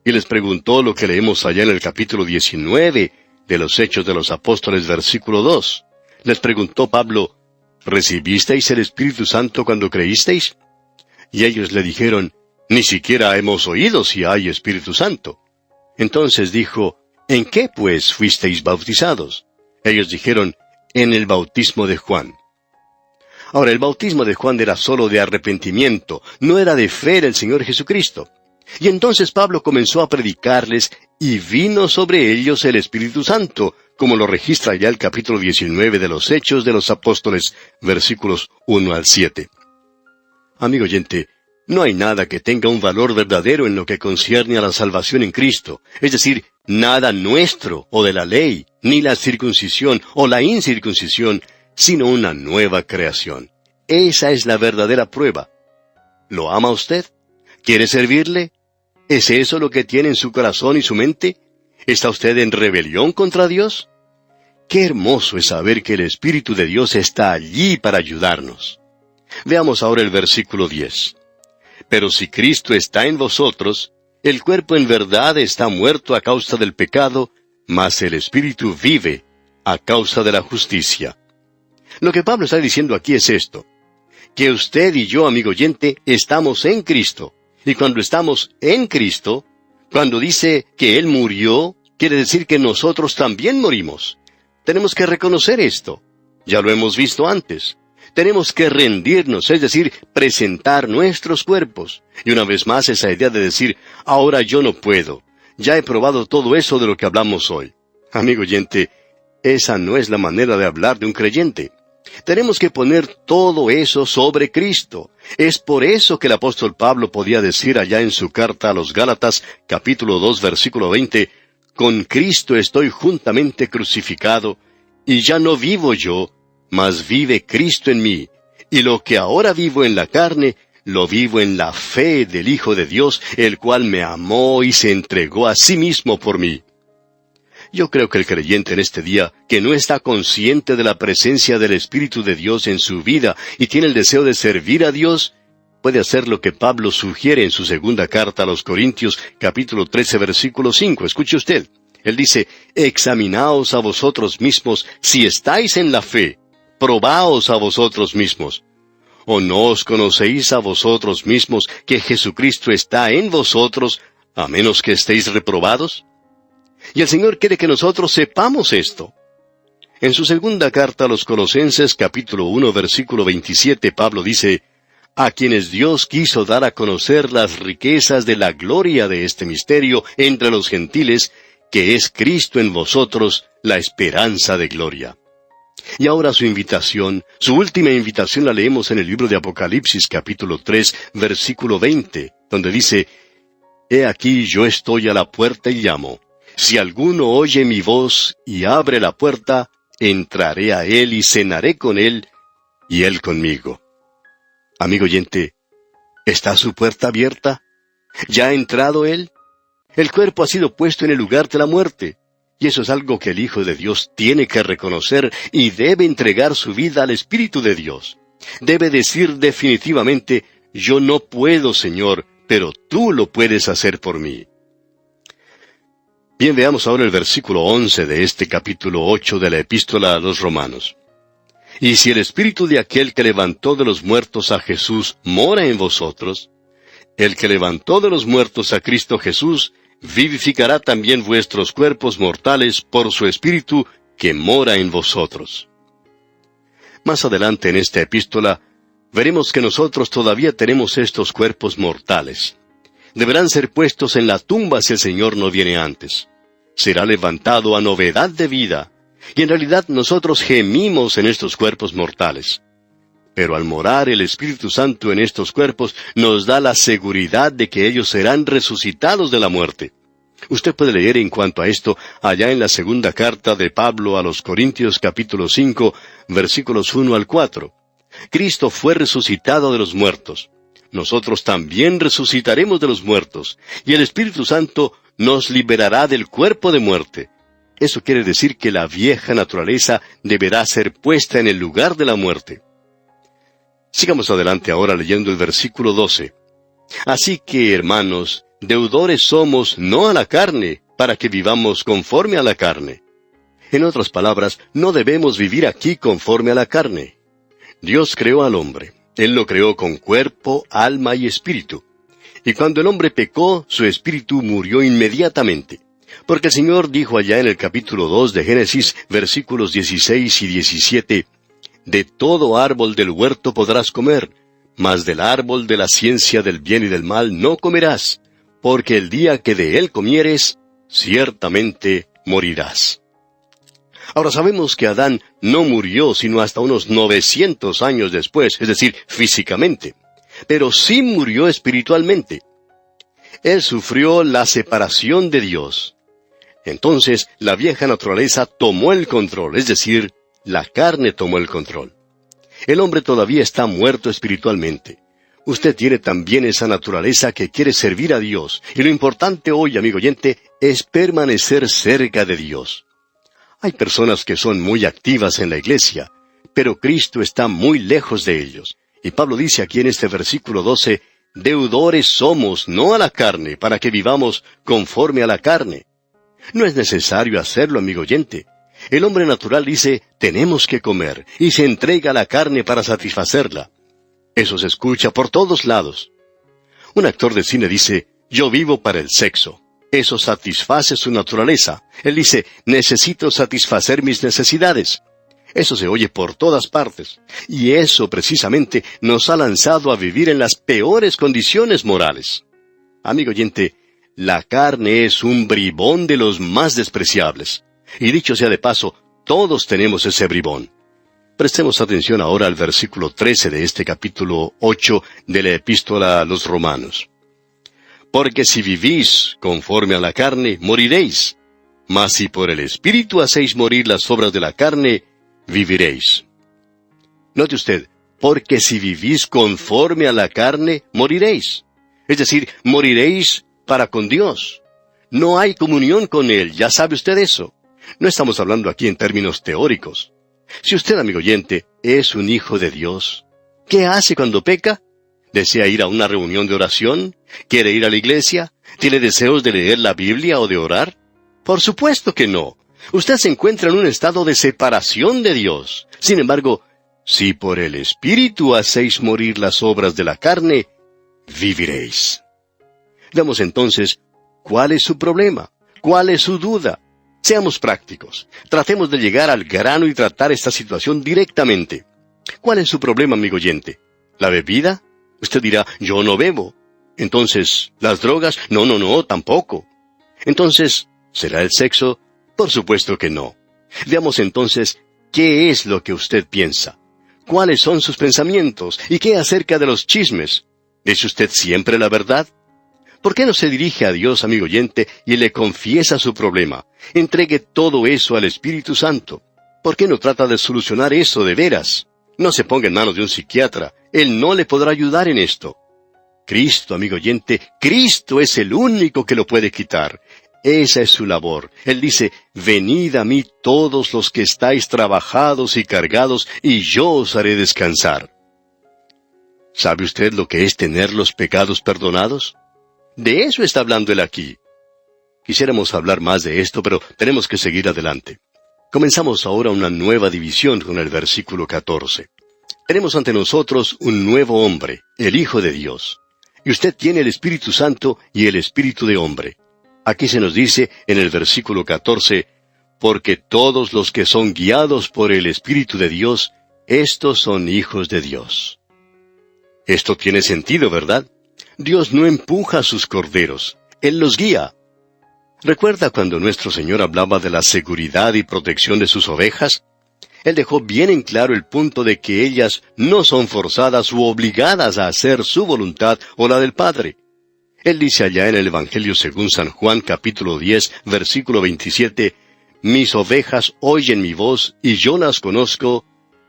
B: Y les preguntó lo que leemos allá en el capítulo 19 de los Hechos de los Apóstoles, versículo 2. Les preguntó Pablo, ¿recibisteis el Espíritu Santo cuando creísteis? Y ellos le dijeron, ni siquiera hemos oído si hay Espíritu Santo. Entonces dijo, ¿en qué pues fuisteis bautizados? Ellos dijeron, en el bautismo de Juan. Ahora, el bautismo de Juan era solo de arrepentimiento, no era de fe en el Señor Jesucristo. Y entonces Pablo comenzó a predicarles, y vino sobre ellos el Espíritu Santo, como lo registra ya el capítulo 19 de los Hechos de los Apóstoles, versículos 1 al 7. Amigo oyente, no hay nada que tenga un valor verdadero en lo que concierne a la salvación en Cristo, es decir, nada nuestro o de la ley, ni la circuncisión o la incircuncisión, sino una nueva creación. Esa es la verdadera prueba. ¿Lo ama usted? ¿Quiere servirle? ¿Es eso lo que tiene en su corazón y su mente? ¿Está usted en rebelión contra Dios? Qué hermoso es saber que el Espíritu de Dios está allí para ayudarnos. Veamos ahora el versículo 10. Pero si Cristo está en vosotros, el cuerpo en verdad está muerto a causa del pecado, mas el Espíritu vive a causa de la justicia. Lo que Pablo está diciendo aquí es esto, que usted y yo, amigo oyente, estamos en Cristo. Y cuando estamos en Cristo, cuando dice que Él murió, quiere decir que nosotros también morimos. Tenemos que reconocer esto. Ya lo hemos visto antes. Tenemos que rendirnos, es decir, presentar nuestros cuerpos. Y una vez más esa idea de decir, ahora yo no puedo. Ya he probado todo eso de lo que hablamos hoy. Amigo oyente, esa no es la manera de hablar de un creyente. Tenemos que poner todo eso sobre Cristo. Es por eso que el apóstol Pablo podía decir allá en su carta a los Gálatas, capítulo 2, versículo 20, «Con Cristo estoy juntamente crucificado, y ya no vivo yo, mas vive Cristo en mí. Y lo que ahora vivo en la carne, lo vivo en la fe del Hijo de Dios, el cual me amó y se entregó a sí mismo por mí». Yo creo que el creyente en este día, que no está consciente de la presencia del Espíritu de Dios en su vida y tiene el deseo de servir a Dios, puede hacer lo que Pablo sugiere en su segunda carta a los Corintios, capítulo 13, versículo 5. Escuche usted. Él dice, «Examinaos a vosotros mismos si estáis en la fe, probaos a vosotros mismos. ¿O no os conocéis a vosotros mismos que Jesucristo está en vosotros, a menos que estéis reprobados?» Y el Señor quiere que nosotros sepamos esto. En su segunda carta a los Colosenses, capítulo 1, versículo 27, Pablo dice, «A quienes Dios quiso dar a conocer las riquezas de la gloria de este misterio entre los gentiles, que es Cristo en vosotros, la esperanza de gloria». Y ahora su invitación, su última invitación la leemos en el libro de Apocalipsis, capítulo 3, versículo 20, donde dice, «He aquí yo estoy a la puerta y llamo. Si alguno oye mi voz y abre la puerta, entraré a él y cenaré con él, y él conmigo». Amigo oyente, ¿está su puerta abierta? ¿Ya ha entrado él? El cuerpo ha sido puesto en el lugar de la muerte, y eso es algo que el Hijo de Dios tiene que reconocer y debe entregar su vida al Espíritu de Dios. Debe decir definitivamente, «Yo no puedo, Señor, pero tú lo puedes hacer por mí». Bien, veamos ahora el versículo 11 de este capítulo 8 de la Epístola a los Romanos. «Y si el Espíritu de aquel que levantó de los muertos a Jesús mora en vosotros, el que levantó de los muertos a Cristo Jesús, vivificará también vuestros cuerpos mortales por su Espíritu que mora en vosotros. Más adelante en esta epístola, veremos que nosotros todavía tenemos estos cuerpos mortales. Deberán ser puestos en la tumba si el Señor no viene antes. Será levantado a novedad de vida, y en realidad nosotros gemimos en estos cuerpos mortales. Pero al morar el Espíritu Santo en estos cuerpos, nos da la seguridad de que ellos serán resucitados de la muerte. Usted puede leer en cuanto a esto allá en la segunda carta de Pablo a los Corintios capítulo 5, versículos 1 al 4. Cristo fue resucitado de los muertos. Nosotros también resucitaremos de los muertos, y el Espíritu Santo nos liberará del cuerpo de muerte. Eso quiere decir que la vieja naturaleza deberá ser puesta en el lugar de la muerte. Sigamos adelante ahora leyendo el versículo 12. Así que, hermanos, deudores somos no a la carne, para que vivamos conforme a la carne. En otras palabras, no debemos vivir aquí conforme a la carne. Dios creó al hombre. Él lo creó con cuerpo, alma y espíritu. Y cuando el hombre pecó, su espíritu murió inmediatamente. Porque el Señor dijo allá en el capítulo 2 de Génesis, versículos 16 y 17, «De todo árbol del huerto podrás comer, mas del árbol de la ciencia del bien y del mal no comerás, porque el día que de él comieres, ciertamente morirás». Ahora sabemos que Adán no murió sino hasta unos 900 años después, es decir, físicamente, pero sí murió espiritualmente. Él sufrió la separación de Dios. Entonces, la vieja naturaleza tomó el control, es decir, la carne tomó el control. El hombre todavía está muerto espiritualmente. Usted tiene también esa naturaleza que quiere servir a Dios, y lo importante hoy, amigo oyente, es permanecer cerca de Dios. Hay personas que son muy activas en la iglesia, pero Cristo está muy lejos de ellos. Y Pablo dice aquí en este versículo 12, «Deudores somos, no a la carne, para que vivamos conforme a la carne». No es necesario hacerlo, amigo oyente. El hombre natural dice, tenemos que comer, y se entrega a la carne para satisfacerla. Eso se escucha por todos lados. Un actor de cine dice, yo vivo para el sexo. Eso satisface su naturaleza. Él dice, necesito satisfacer mis necesidades. Eso se oye por todas partes. Y eso precisamente nos ha lanzado a vivir en las peores condiciones morales. Amigo oyente, la carne es un bribón de los más despreciables. Y dicho sea de paso, todos tenemos ese bribón. Prestemos atención ahora al versículo 13 de este capítulo 8 de la epístola a los Romanos. Porque si vivís conforme a la carne, moriréis. Mas si por el Espíritu hacéis morir las obras de la carne, viviréis. Note usted, porque si vivís conforme a la carne, moriréis. Es decir, moriréis para con Dios. No hay comunión con Él, ya sabe usted eso. No estamos hablando aquí en términos teóricos. Si usted, amigo oyente, es un hijo de Dios, ¿qué hace cuando peca? ¿Desea ir a una reunión de oración? ¿Quiere ir a la iglesia? ¿Tiene deseos de leer la Biblia o de orar? Por supuesto que no. Usted se encuentra en un estado de separación de Dios. Sin embargo, si por el Espíritu hacéis morir las obras de la carne, viviréis. Veamos entonces, ¿cuál es su problema? ¿Cuál es su duda? Seamos prácticos. Tratemos de llegar al grano y tratar esta situación directamente. ¿Cuál es su problema, amigo oyente? ¿La bebida? Usted dirá, yo no bebo. Entonces, ¿las drogas? No, tampoco. Entonces, ¿será el sexo? Por supuesto que no. Veamos entonces, ¿qué es lo que usted piensa? ¿Cuáles son sus pensamientos? ¿Y qué acerca de los chismes? ¿Dice usted siempre la verdad? ¿Por qué no se dirige a Dios, amigo oyente, y le confiesa su problema? Entregue todo eso al Espíritu Santo. ¿Por qué no trata de solucionar eso de veras? No se ponga en manos de un psiquiatra. Él no le podrá ayudar en esto. Cristo, amigo oyente, Cristo es el único que lo puede quitar. Esa es su labor. Él dice, venid a mí todos los que estáis trabajados y cargados, y yo os haré descansar. ¿Sabe usted lo que es tener los pecados perdonados? De eso está hablando él aquí. Quisiéramos hablar más de esto, pero tenemos que seguir adelante. Comenzamos ahora una nueva división con el versículo 14. Tenemos ante nosotros un nuevo hombre, el Hijo de Dios. Y usted tiene el Espíritu Santo y el espíritu de hombre. Aquí se nos dice en el versículo 14, porque todos los que son guiados por el Espíritu de Dios, estos son hijos de Dios. Esto tiene sentido, ¿verdad? Dios no empuja a sus corderos, Él los guía. ¿Recuerda cuando nuestro Señor hablaba de la seguridad y protección de sus ovejas? Él dejó bien en claro el punto de que ellas no son forzadas u obligadas a hacer su voluntad o la del Padre. Él dice allá en el Evangelio según San Juan capítulo 10, versículo 27, mis ovejas oyen mi voz y yo las conozco.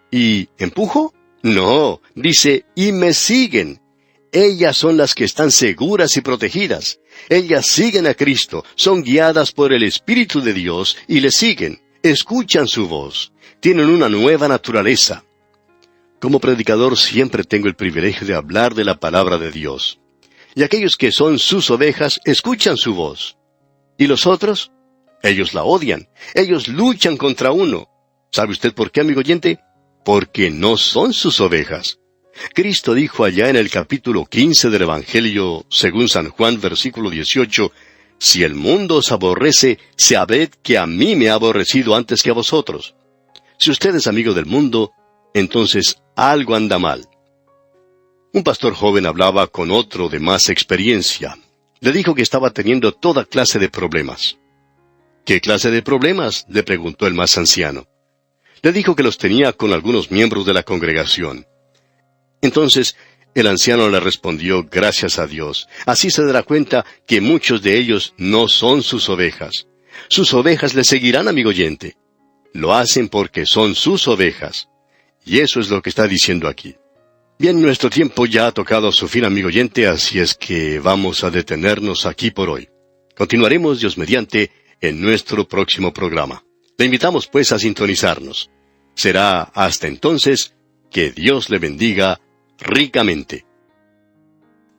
B: ¿Y empujo? No, dice, y me siguen. Ellas son las que están seguras y protegidas. Ellas siguen a Cristo, son guiadas por el Espíritu de Dios y le siguen, escuchan su voz, tienen una nueva naturaleza. Como predicador siempre tengo el privilegio de hablar de la palabra de Dios. Y aquellos que son sus ovejas escuchan su voz. ¿Y los otros? Ellos la odian, ellos luchan contra uno. ¿Sabe usted por qué, amigo oyente? Porque no son sus ovejas. Cristo dijo allá en el capítulo 15 del Evangelio, según San Juan, versículo 18, si el mundo os aborrece, sabed que a mí me ha aborrecido antes que a vosotros. Si usted es amigo del mundo, entonces algo anda mal. Un pastor joven hablaba con otro de más experiencia. Le dijo que estaba teniendo toda clase de problemas. ¿Qué clase de problemas?, le preguntó el más anciano. Le dijo que los tenía con algunos miembros de la congregación. Entonces, el anciano le respondió, gracias a Dios. Así se dará cuenta que muchos de ellos no son sus ovejas. Sus ovejas le seguirán, amigo oyente. Lo hacen porque son sus ovejas. Y eso es lo que está diciendo aquí. Bien, nuestro tiempo ya ha tocado su fin, amigo oyente, así es que vamos a detenernos aquí por hoy. Continuaremos, Dios mediante, en nuestro próximo programa. Le invitamos pues a sintonizarnos. Será hasta entonces que Dios le bendiga ricamente.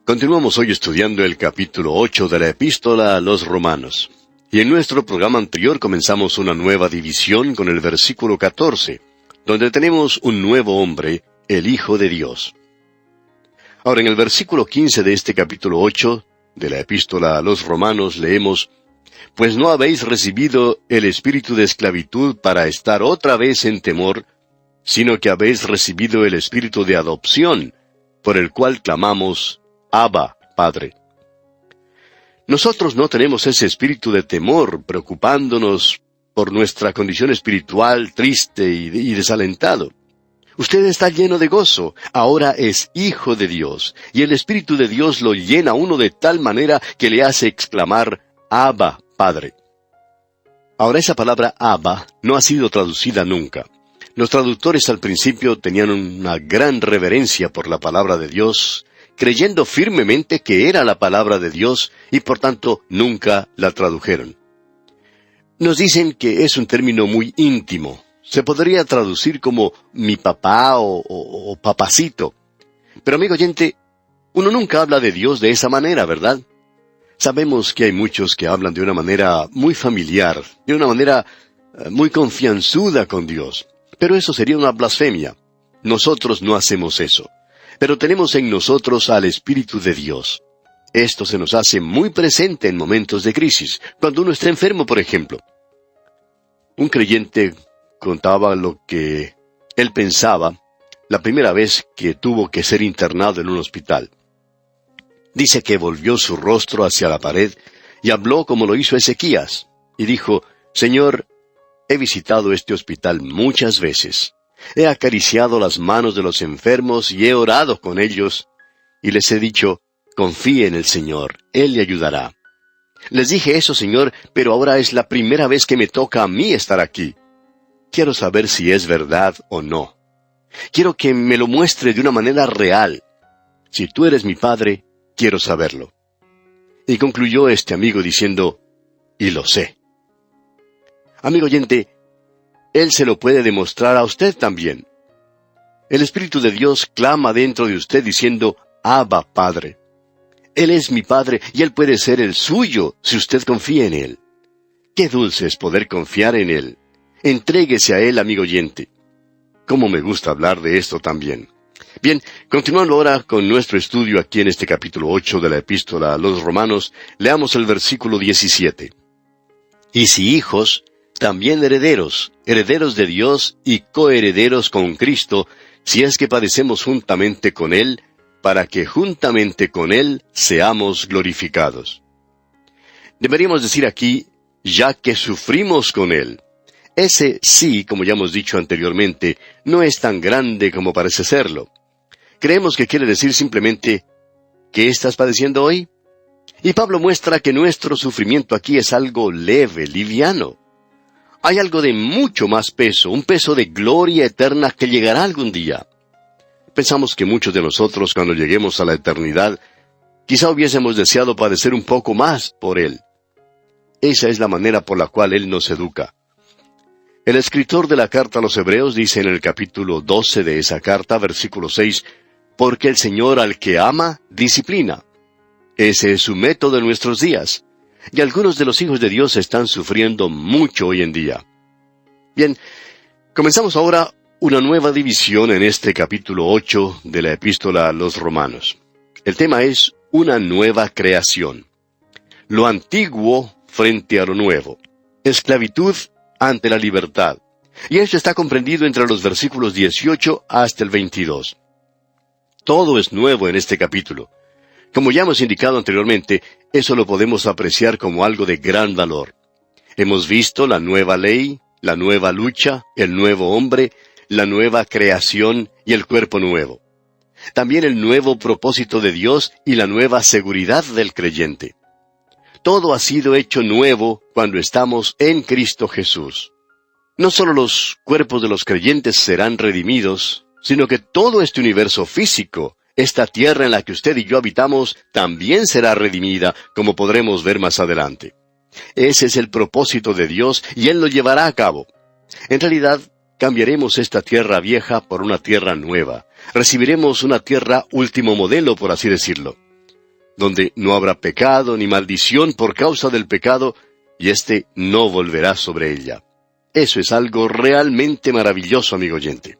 B: Continuamos hoy estudiando el capítulo 8 de la Epístola a los Romanos. Y en nuestro programa anterior comenzamos una nueva división con el versículo 14, donde tenemos un nuevo hombre, el Hijo de Dios. Ahora, en el versículo 15 de este capítulo 8 de la Epístola a los Romanos leemos, pues no habéis recibido el espíritu de esclavitud para estar otra vez en temor, sino que habéis recibido el espíritu de adopción, por el cual clamamos, Abba, Padre. Nosotros no tenemos ese espíritu de temor, preocupándonos por nuestra condición espiritual triste y desalentado. Usted está lleno de gozo, ahora es hijo de Dios, y el Espíritu de Dios lo llena a uno de tal manera que le hace exclamar, Abba, Padre. Ahora esa palabra Abba no ha sido traducida nunca. Los traductores al principio tenían una gran reverencia por la palabra de Dios, creyendo firmemente que era la palabra de Dios, y por tanto nunca la tradujeron. Nos dicen que es un término muy íntimo. Se podría traducir como mi papá o papacito. Pero amigo oyente, uno nunca habla de Dios de esa manera, ¿verdad? Sabemos que hay muchos que hablan de una manera muy familiar, de una manera muy confianzuda con Dios. Pero eso sería una blasfemia. Nosotros no hacemos eso. Pero tenemos en nosotros al Espíritu de Dios. Esto se nos hace muy presente en momentos de crisis, cuando uno está enfermo, por ejemplo. Un creyente contaba lo que él pensaba la primera vez que tuvo que ser internado en un hospital. Dice que volvió su rostro hacia la pared y habló como lo hizo Ezequías, y dijo, Señor, he visitado este hospital muchas veces. He acariciado las manos de los enfermos y he orado con ellos, y les he dicho, confíe en el Señor, Él le ayudará. Les dije eso, Señor, pero ahora es la primera vez que me toca a mí estar aquí. Quiero saber si es verdad o no. Quiero que me lo muestre de una manera real. Si tú eres mi Padre, quiero saberlo. Y concluyó este amigo diciendo, y lo sé. Amigo oyente, Él se lo puede demostrar a usted también. El Espíritu de Dios clama dentro de usted diciendo, Abba, Padre. Él es mi Padre y Él puede ser el suyo si usted confía en Él. Qué dulce es poder confiar en Él. Entréguese a Él, amigo oyente. Cómo me gusta hablar de esto también. Bien, continuando ahora con nuestro estudio aquí en este capítulo 8 de la Epístola a los Romanos, leamos el versículo 17. Y si hijos, también herederos, herederos de Dios y coherederos con Cristo, si es que padecemos juntamente con Él, para que juntamente con Él seamos glorificados. Deberíamos decir aquí, ya que sufrimos con Él. Ese sí, como ya hemos dicho anteriormente, no es tan grande como parece serlo. Creemos que quiere decir simplemente, ¿qué estás padeciendo hoy? Y Pablo muestra que nuestro sufrimiento aquí es algo leve, liviano. Hay algo de mucho más peso, un peso de gloria eterna que llegará algún día. Pensamos que muchos de nosotros, cuando lleguemos a la eternidad, quizá hubiésemos deseado padecer un poco más por Él. Esa es la manera por la cual Él nos educa. El escritor de la carta a los Hebreos dice en el capítulo 12 de esa carta, versículo 6, porque el Señor al que ama, disciplina. Ese es su método en nuestros días. Y algunos de los hijos de Dios están sufriendo mucho hoy en día. Bien, comenzamos ahora una nueva división en este capítulo 8 de la Epístola a los Romanos. El tema es una nueva creación. Lo antiguo frente a lo nuevo. Esclavitud ante la libertad. Y esto está comprendido entre los versículos 18 hasta el 22. Todo es nuevo en este capítulo. Como ya hemos indicado anteriormente, eso lo podemos apreciar como algo de gran valor. Hemos visto la nueva ley, la nueva lucha, el nuevo hombre, la nueva creación y el cuerpo nuevo. También el nuevo propósito de Dios y la nueva seguridad del creyente. Todo ha sido hecho nuevo cuando estamos en Cristo Jesús. No solo los cuerpos de los creyentes serán redimidos, sino que todo este universo físico, esta tierra en la que usted y yo habitamos, también será redimida, como podremos ver más adelante. Ese es el propósito de Dios y Él lo llevará a cabo. En realidad, cambiaremos esta tierra vieja por una tierra nueva. Recibiremos una tierra último modelo, por así decirlo, donde no habrá pecado ni maldición por causa del pecado, y éste no volverá sobre ella. Eso es algo realmente maravilloso, amigo oyente.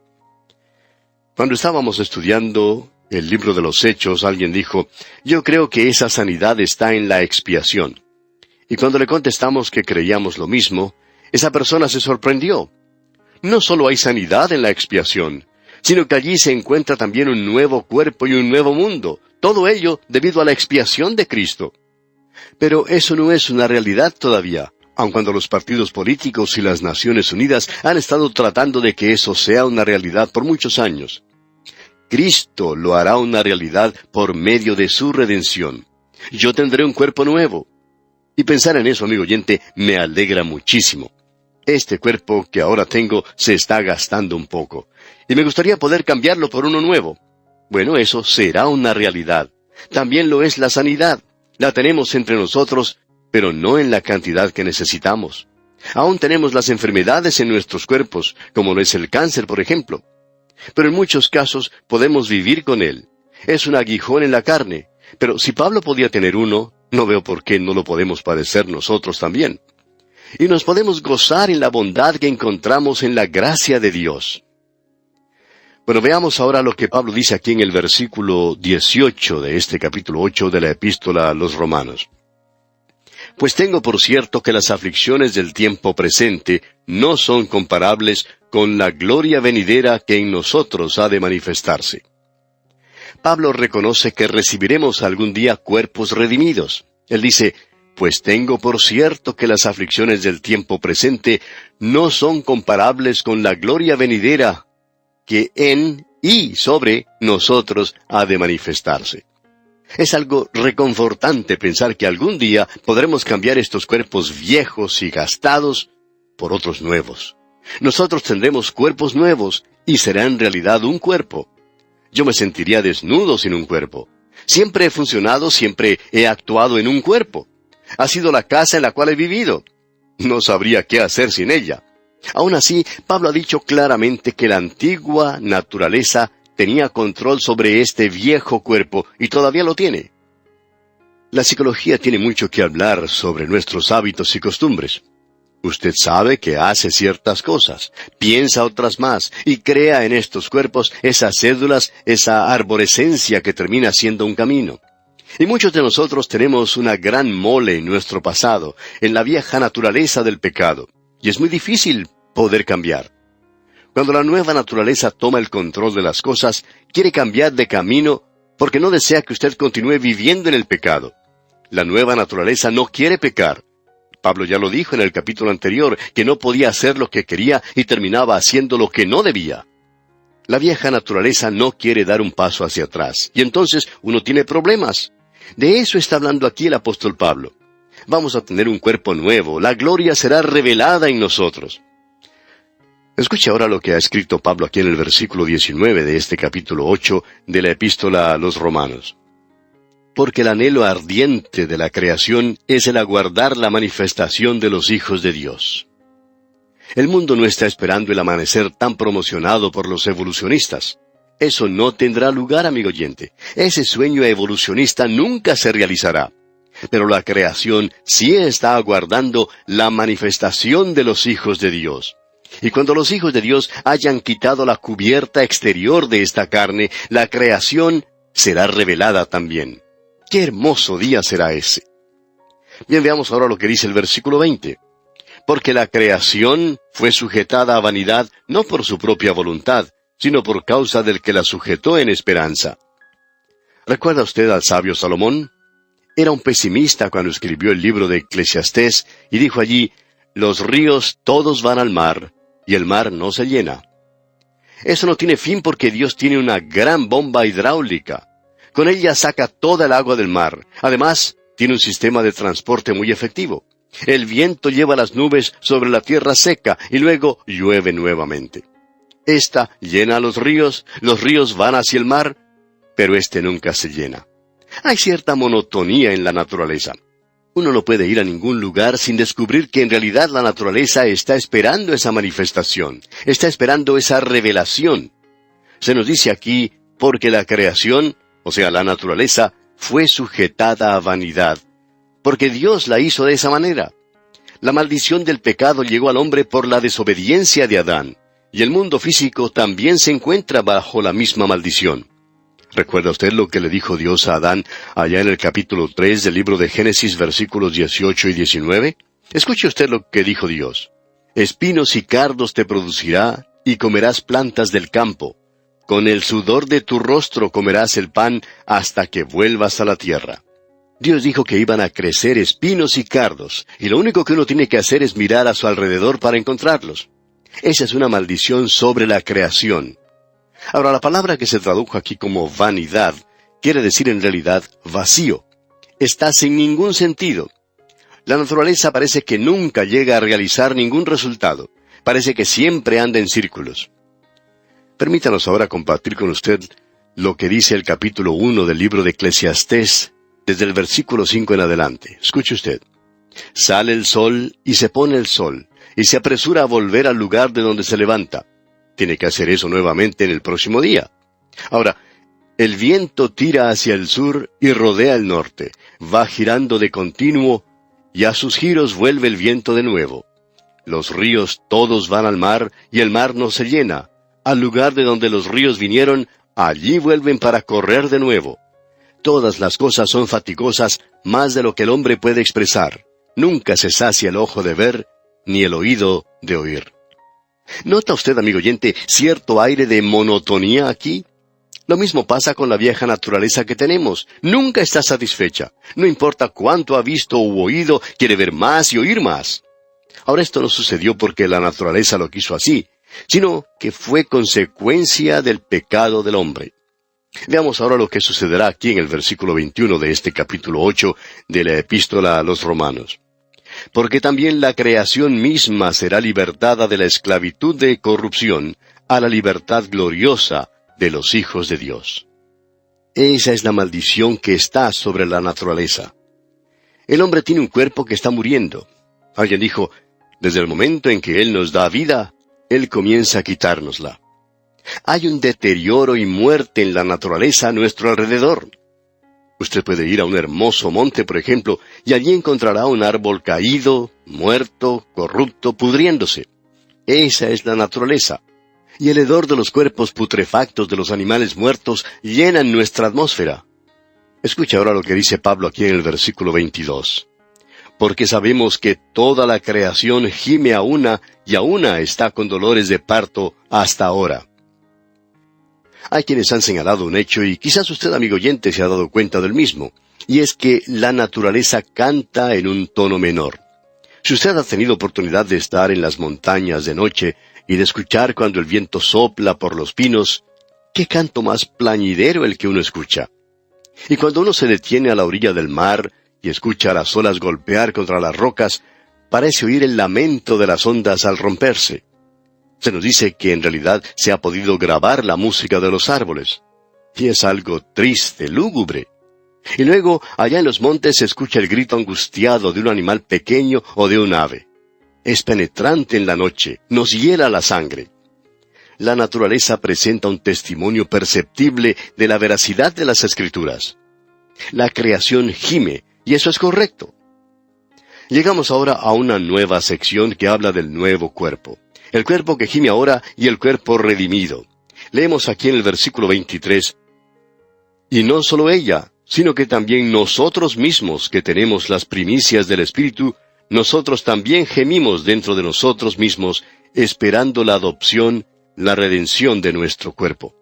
B: Cuando estábamos estudiando el libro de los Hechos, alguien dijo, yo creo que esa sanidad está en la expiación. Y cuando le contestamos que creíamos lo mismo, esa persona se sorprendió. No solo hay sanidad en la expiación, sino que allí se encuentra también un nuevo cuerpo y un nuevo mundo. Todo ello debido a la expiación de Cristo. Pero eso no es una realidad todavía, aun cuando los partidos políticos y las Naciones Unidas han estado tratando de que eso sea una realidad por muchos años. Cristo lo hará una realidad por medio de su redención. Yo tendré un cuerpo nuevo. Y pensar en eso, amigo oyente, me alegra muchísimo. Este cuerpo que ahora tengo se está gastando un poco, y me gustaría poder cambiarlo por uno nuevo. Bueno, eso será una realidad. También lo es la sanidad. La tenemos entre nosotros, pero no en la cantidad que necesitamos. Aún tenemos las enfermedades en nuestros cuerpos, como lo es el cáncer, por ejemplo. Pero en muchos casos podemos vivir con él. Es un aguijón en la carne, pero si Pablo podía tener uno, no veo por qué no lo podemos padecer nosotros también. Y nos podemos gozar en la bondad que encontramos en la gracia de Dios. Bueno, veamos ahora lo que Pablo dice aquí en el versículo 18 de este capítulo 8 de la Epístola a los Romanos. Pues tengo por cierto que las aflicciones del tiempo presente no son comparables con la gloria venidera que en nosotros ha de manifestarse. Pablo reconoce que recibiremos algún día cuerpos redimidos. Él dice, pues tengo por cierto que las aflicciones del tiempo presente no son comparables con la gloria venidera que en y sobre nosotros ha de manifestarse. Es algo reconfortante pensar que algún día podremos cambiar estos cuerpos viejos y gastados por otros nuevos. Nosotros tendremos cuerpos nuevos y será en realidad un cuerpo. Yo me sentiría desnudo sin un cuerpo. Siempre he funcionado, siempre he actuado en un cuerpo. Ha sido la casa en la cual he vivido. No sabría qué hacer sin ella. Aún así, Pablo ha dicho claramente que la antigua naturaleza tenía control sobre este viejo cuerpo, y todavía lo tiene. La psicología tiene mucho que hablar sobre nuestros hábitos y costumbres. Usted sabe que hace ciertas cosas, piensa otras más, y crea en estos cuerpos esas cédulas, esa arborescencia que termina siendo un camino. Y muchos de nosotros tenemos una gran mole en nuestro pasado, en la vieja naturaleza del pecado, y es muy difícil poder cambiar. Cuando la nueva naturaleza toma el control de las cosas, quiere cambiar de camino porque no desea que usted continúe viviendo en el pecado. La nueva naturaleza no quiere pecar. Pablo ya lo dijo en el capítulo anterior, que no podía hacer lo que quería y terminaba haciendo lo que no debía. La vieja naturaleza no quiere dar un paso hacia atrás, y entonces uno tiene problemas. De eso está hablando aquí el apóstol Pablo. Vamos a tener un cuerpo nuevo, la gloria será revelada en nosotros. Escuche ahora lo que ha escrito Pablo aquí en el versículo 19 de este capítulo 8 de la epístola a los Romanos. Porque el anhelo ardiente de la creación es el aguardar la manifestación de los hijos de Dios. El mundo no está esperando el amanecer tan promocionado por los evolucionistas. Eso no tendrá lugar, amigo oyente. Ese sueño evolucionista nunca se realizará. Pero la creación sí está aguardando la manifestación de los hijos de Dios. Y cuando los hijos de Dios hayan quitado la cubierta exterior de esta carne, la creación será revelada también. ¡Qué hermoso día será ese! Bien, veamos ahora lo que dice el versículo 20. Porque la creación fue sujetada a vanidad no por su propia voluntad, sino por causa del que la sujetó en esperanza. ¿Recuerda usted al sabio Salomón? Era un pesimista cuando escribió el libro de Eclesiastés y dijo allí, «Los ríos todos van al mar, y el mar no se llena». Eso no tiene fin porque Dios tiene una gran bomba hidráulica. Con ella saca toda el agua del mar. Además, tiene un sistema de transporte muy efectivo. El viento lleva las nubes sobre la tierra seca y luego llueve nuevamente. Esta llena los ríos van hacia el mar, pero este nunca se llena. Hay cierta monotonía en la naturaleza. Uno no puede ir a ningún lugar sin descubrir que en realidad la naturaleza está esperando esa manifestación, está esperando esa revelación. Se nos dice aquí, porque la creación, o sea, la naturaleza, fue sujetada a vanidad, porque Dios la hizo de esa manera. La maldición del pecado llegó al hombre por la desobediencia de Adán, y el mundo físico también se encuentra bajo la misma maldición. ¿Recuerda usted lo que le dijo Dios a Adán allá en el capítulo 3 del libro de Génesis, versículos 18 y 19? Escuche usted lo que dijo Dios. Espinos y cardos te producirá, y comerás plantas del campo. Con el sudor de tu rostro comerás el pan hasta que vuelvas a la tierra. Dios dijo que iban a crecer espinos y cardos, y lo único que uno tiene que hacer es mirar a su alrededor para encontrarlos. Esa es una maldición sobre la creación. Ahora, la palabra que se tradujo aquí como vanidad quiere decir en realidad vacío. Está sin ningún sentido. La naturaleza parece que nunca llega a realizar ningún resultado. Parece que siempre anda en círculos. Permítanos ahora compartir con usted lo que dice el capítulo 1 del libro de Eclesiastés, desde el versículo 5 en adelante. Escuche usted. Sale el sol y se pone el sol, y se apresura a volver al lugar de donde se levanta. Tiene que hacer eso nuevamente en el próximo día. Ahora, el viento tira hacia el sur y rodea el norte, va girando de continuo, y a sus giros vuelve el viento de nuevo. Los ríos todos van al mar, y el mar no se llena. Al lugar de donde los ríos vinieron, allí vuelven para correr de nuevo. Todas las cosas son fatigosas más de lo que el hombre puede expresar. Nunca se sacia el ojo de ver, ni el oído de oír. ¿Nota usted, amigo oyente, cierto aire de monotonía aquí? Lo mismo pasa con la vieja naturaleza que tenemos. Nunca está satisfecha. No importa cuánto ha visto u oído, quiere ver más y oír más. Ahora, esto no sucedió porque la naturaleza lo quiso así, sino que fue consecuencia del pecado del hombre. Veamos ahora lo que sucederá aquí en el versículo 21 de este capítulo 8 de la epístola a los Romanos. Porque también la creación misma será libertada de la esclavitud de corrupción a la libertad gloriosa de los hijos de Dios. Esa es la maldición que está sobre la naturaleza. El hombre tiene un cuerpo que está muriendo. Alguien dijo, desde el momento en que Él nos da vida, Él comienza a quitárnosla. Hay un deterioro y muerte en la naturaleza a nuestro alrededor. Usted puede ir a un hermoso monte, por ejemplo, y allí encontrará un árbol caído, muerto, corrupto, pudriéndose. Esa es la naturaleza. Y el hedor de los cuerpos putrefactos de los animales muertos llenan nuestra atmósfera. Escucha ahora lo que dice Pablo aquí en el versículo 22. Porque sabemos que toda la creación gime a una y a una está con dolores de parto hasta ahora. Hay quienes han señalado un hecho y quizás usted, amigo oyente, se ha dado cuenta del mismo, y es que la naturaleza canta en un tono menor. Si usted ha tenido oportunidad de estar en las montañas de noche y de escuchar cuando el viento sopla por los pinos, ¿qué canto más plañidero el que uno escucha? Y cuando uno se detiene a la orilla del mar y escucha las olas golpear contra las rocas, parece oír el lamento de las ondas al romperse. Se nos dice que en realidad se ha podido grabar la música de los árboles. Y es algo triste, lúgubre. Y luego, allá en los montes se escucha el grito angustiado de un animal pequeño o de un ave. Es penetrante en la noche, nos hiela la sangre. La naturaleza presenta un testimonio perceptible de la veracidad de las Escrituras. La creación gime, y eso es correcto. Llegamos ahora a una nueva sección que habla del nuevo cuerpo. El cuerpo que gime ahora y el cuerpo redimido. Leemos aquí en el versículo 23. Y no solo ella, sino que también nosotros mismos, que tenemos las primicias del Espíritu, nosotros también gemimos dentro de nosotros mismos, esperando la adopción, la redención de nuestro cuerpo.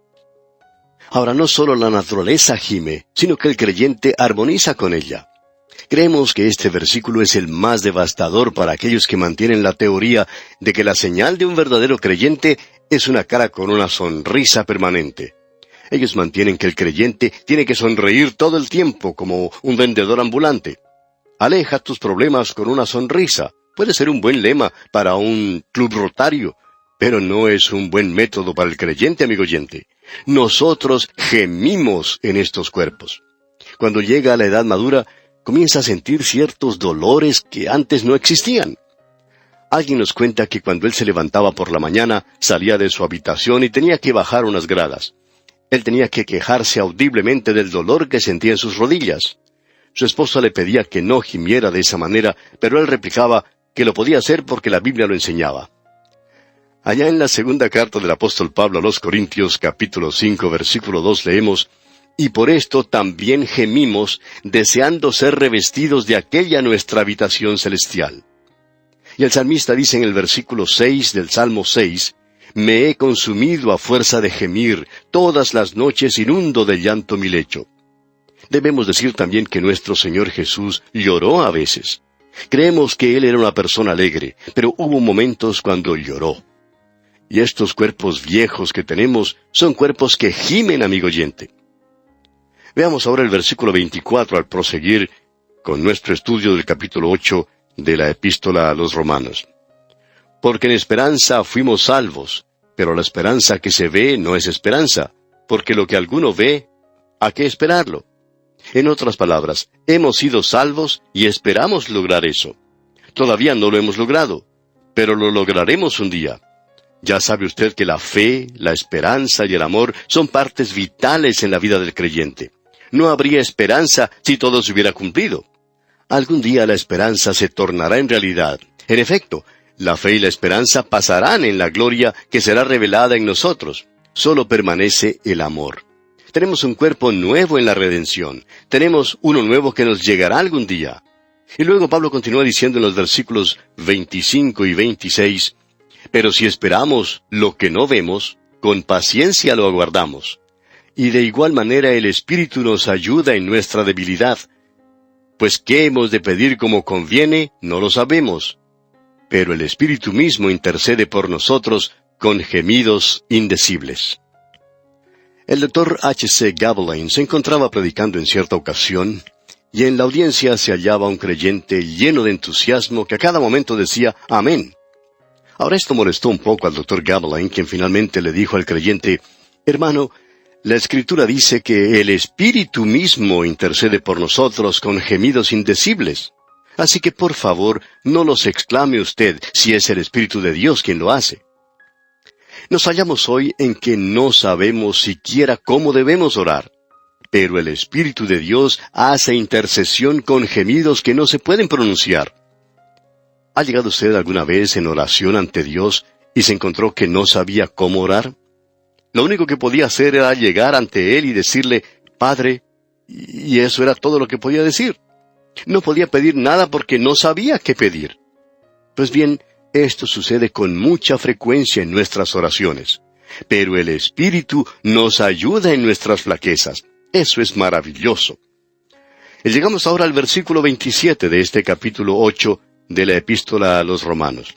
B: Ahora, no solo la naturaleza gime, sino que el creyente armoniza con ella. Creemos que este versículo es el más devastador para aquellos que mantienen la teoría de que la señal de un verdadero creyente es una cara con una sonrisa permanente. Ellos mantienen que el creyente tiene que sonreír todo el tiempo como un vendedor ambulante. Aleja tus problemas con una sonrisa. Puede ser un buen lema para un club rotario, pero no es un buen método para el creyente, amigo oyente. Nosotros gemimos en estos cuerpos. Cuando llega a la edad madura, comienza a sentir ciertos dolores que antes no existían. Alguien nos cuenta que cuando él se levantaba por la mañana, salía de su habitación y tenía que bajar unas gradas. Él tenía que quejarse audiblemente del dolor que sentía en sus rodillas. Su esposa le pedía que no gimiera de esa manera, pero él replicaba que lo podía hacer porque la Biblia lo enseñaba. Allá en la segunda carta del apóstol Pablo a los Corintios, capítulo 5, versículo 2, leemos: Y por esto también gemimos, deseando ser revestidos de aquella nuestra habitación celestial. Y el salmista dice en el versículo 6 del Salmo 6, Me he consumido a fuerza de gemir, todas las noches inundo de llanto mi lecho. Debemos decir también que nuestro Señor Jesús lloró a veces. Creemos que Él era una persona alegre, pero hubo momentos cuando lloró. Y estos cuerpos viejos que tenemos son cuerpos que gimen, amigo oyente. Veamos ahora el versículo 24 al proseguir con nuestro estudio del capítulo 8 de la Epístola a los Romanos. Porque en esperanza fuimos salvos, pero la esperanza que se ve no es esperanza, porque lo que alguno ve, ¿a qué esperarlo? En otras palabras, hemos sido salvos y esperamos lograr eso. Todavía no lo hemos logrado, pero lo lograremos un día. Ya sabe usted que la fe, la esperanza y el amor son partes vitales en la vida del creyente. No habría esperanza si todo se hubiera cumplido. Algún día la esperanza se tornará en realidad. En efecto, la fe y la esperanza pasarán en la gloria que será revelada en nosotros. Solo permanece el amor. Tenemos un cuerpo nuevo en la redención. Tenemos uno nuevo que nos llegará algún día. Y luego Pablo continúa diciendo en los versículos 25 y 26, Pero si esperamos lo que no vemos, con paciencia lo aguardamos. Y de igual manera el Espíritu nos ayuda en nuestra debilidad. Pues qué hemos de pedir como conviene, no lo sabemos. Pero el Espíritu mismo intercede por nosotros con gemidos indecibles. El doctor H.C. Gawain se encontraba predicando en cierta ocasión, y en la audiencia se hallaba un creyente lleno de entusiasmo que a cada momento decía «Amén». Ahora esto molestó un poco al doctor Gawain, quien finalmente le dijo al creyente «Hermano, la Escritura dice que el Espíritu mismo intercede por nosotros con gemidos indecibles. Así que por favor, no los exclame usted si es el Espíritu de Dios quien lo hace». Nos hallamos hoy en que no sabemos siquiera cómo debemos orar. pero el Espíritu de Dios hace intercesión con gemidos que no se pueden pronunciar. ¿Ha llegado usted alguna vez en oración ante Dios y se encontró que no sabía cómo orar? Lo único que podía hacer era llegar ante Él y decirle, Padre, y eso era todo lo que podía decir. No podía pedir nada porque no sabía qué pedir. Pues bien, esto sucede con mucha frecuencia en nuestras oraciones. Pero el Espíritu nos ayuda en nuestras flaquezas. Eso es maravilloso. Y llegamos ahora al versículo 27 de este capítulo 8 de la Epístola a los Romanos.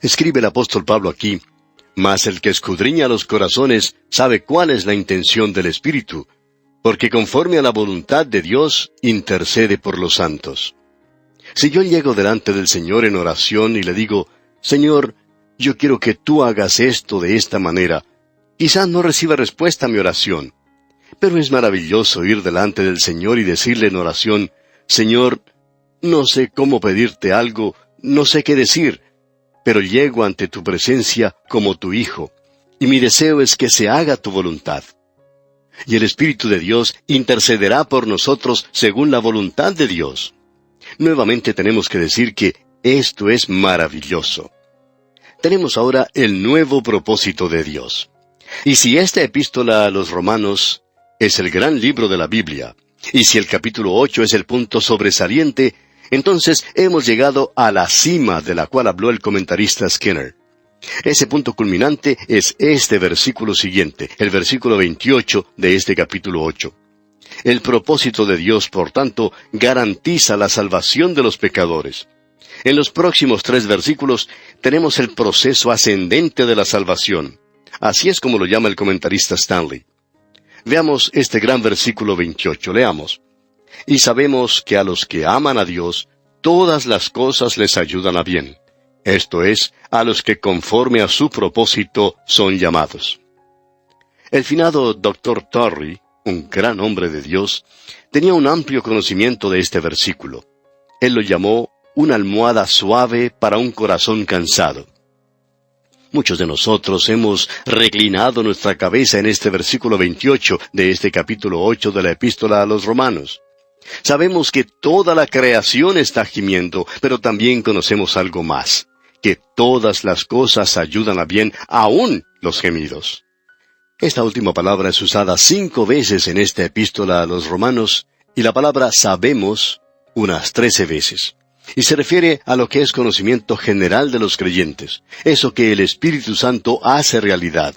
B: Escribe el apóstol Pablo aquí, mas el que escudriña los corazones sabe cuál es la intención del Espíritu, porque conforme a la voluntad de Dios intercede por los santos. Si yo llego delante del Señor en oración y le digo, Señor, yo quiero que tú hagas esto de esta manera, quizás no reciba respuesta a mi oración. Pero es maravilloso ir delante del Señor y decirle en oración, Señor, no sé cómo pedirte algo, no sé qué decir, pero llego ante tu presencia como tu hijo, y mi deseo es que se haga tu voluntad. Y el Espíritu de Dios intercederá por nosotros según la voluntad de Dios. Nuevamente tenemos que decir que esto es maravilloso. Tenemos ahora el nuevo propósito de Dios. Y si esta epístola a los Romanos es el gran libro de la Biblia, y si el capítulo 8 es el punto sobresaliente, entonces hemos llegado a la cima de la cual habló el comentarista Skinner. Ese punto culminante es este versículo siguiente, el versículo 28 de este capítulo 8. El propósito de Dios, por tanto, garantiza la salvación de los pecadores. En los próximos 3 versículos tenemos el proceso ascendente de la salvación. Así es como lo llama el comentarista Stanley. Veamos este gran versículo 28, leamos. Y sabemos que a los que aman a Dios, todas las cosas les ayudan a bien. Esto es, a los que conforme a su propósito son llamados. El finado Dr. Torrey, un gran hombre de Dios, tenía un amplio conocimiento de este versículo. Él lo llamó una almohada suave para un corazón cansado. Muchos de nosotros hemos reclinado nuestra cabeza en este versículo 28 de este capítulo 8 de la Epístola a los Romanos. Sabemos que toda la creación está gimiendo, pero también conocemos algo más, que todas las cosas ayudan a bien, aún los gemidos. Esta última palabra es usada 5 veces en esta epístola a los Romanos, y la palabra sabemos unas 13 veces. Y se refiere a lo que es conocimiento general de los creyentes, eso que el Espíritu Santo hace realidad.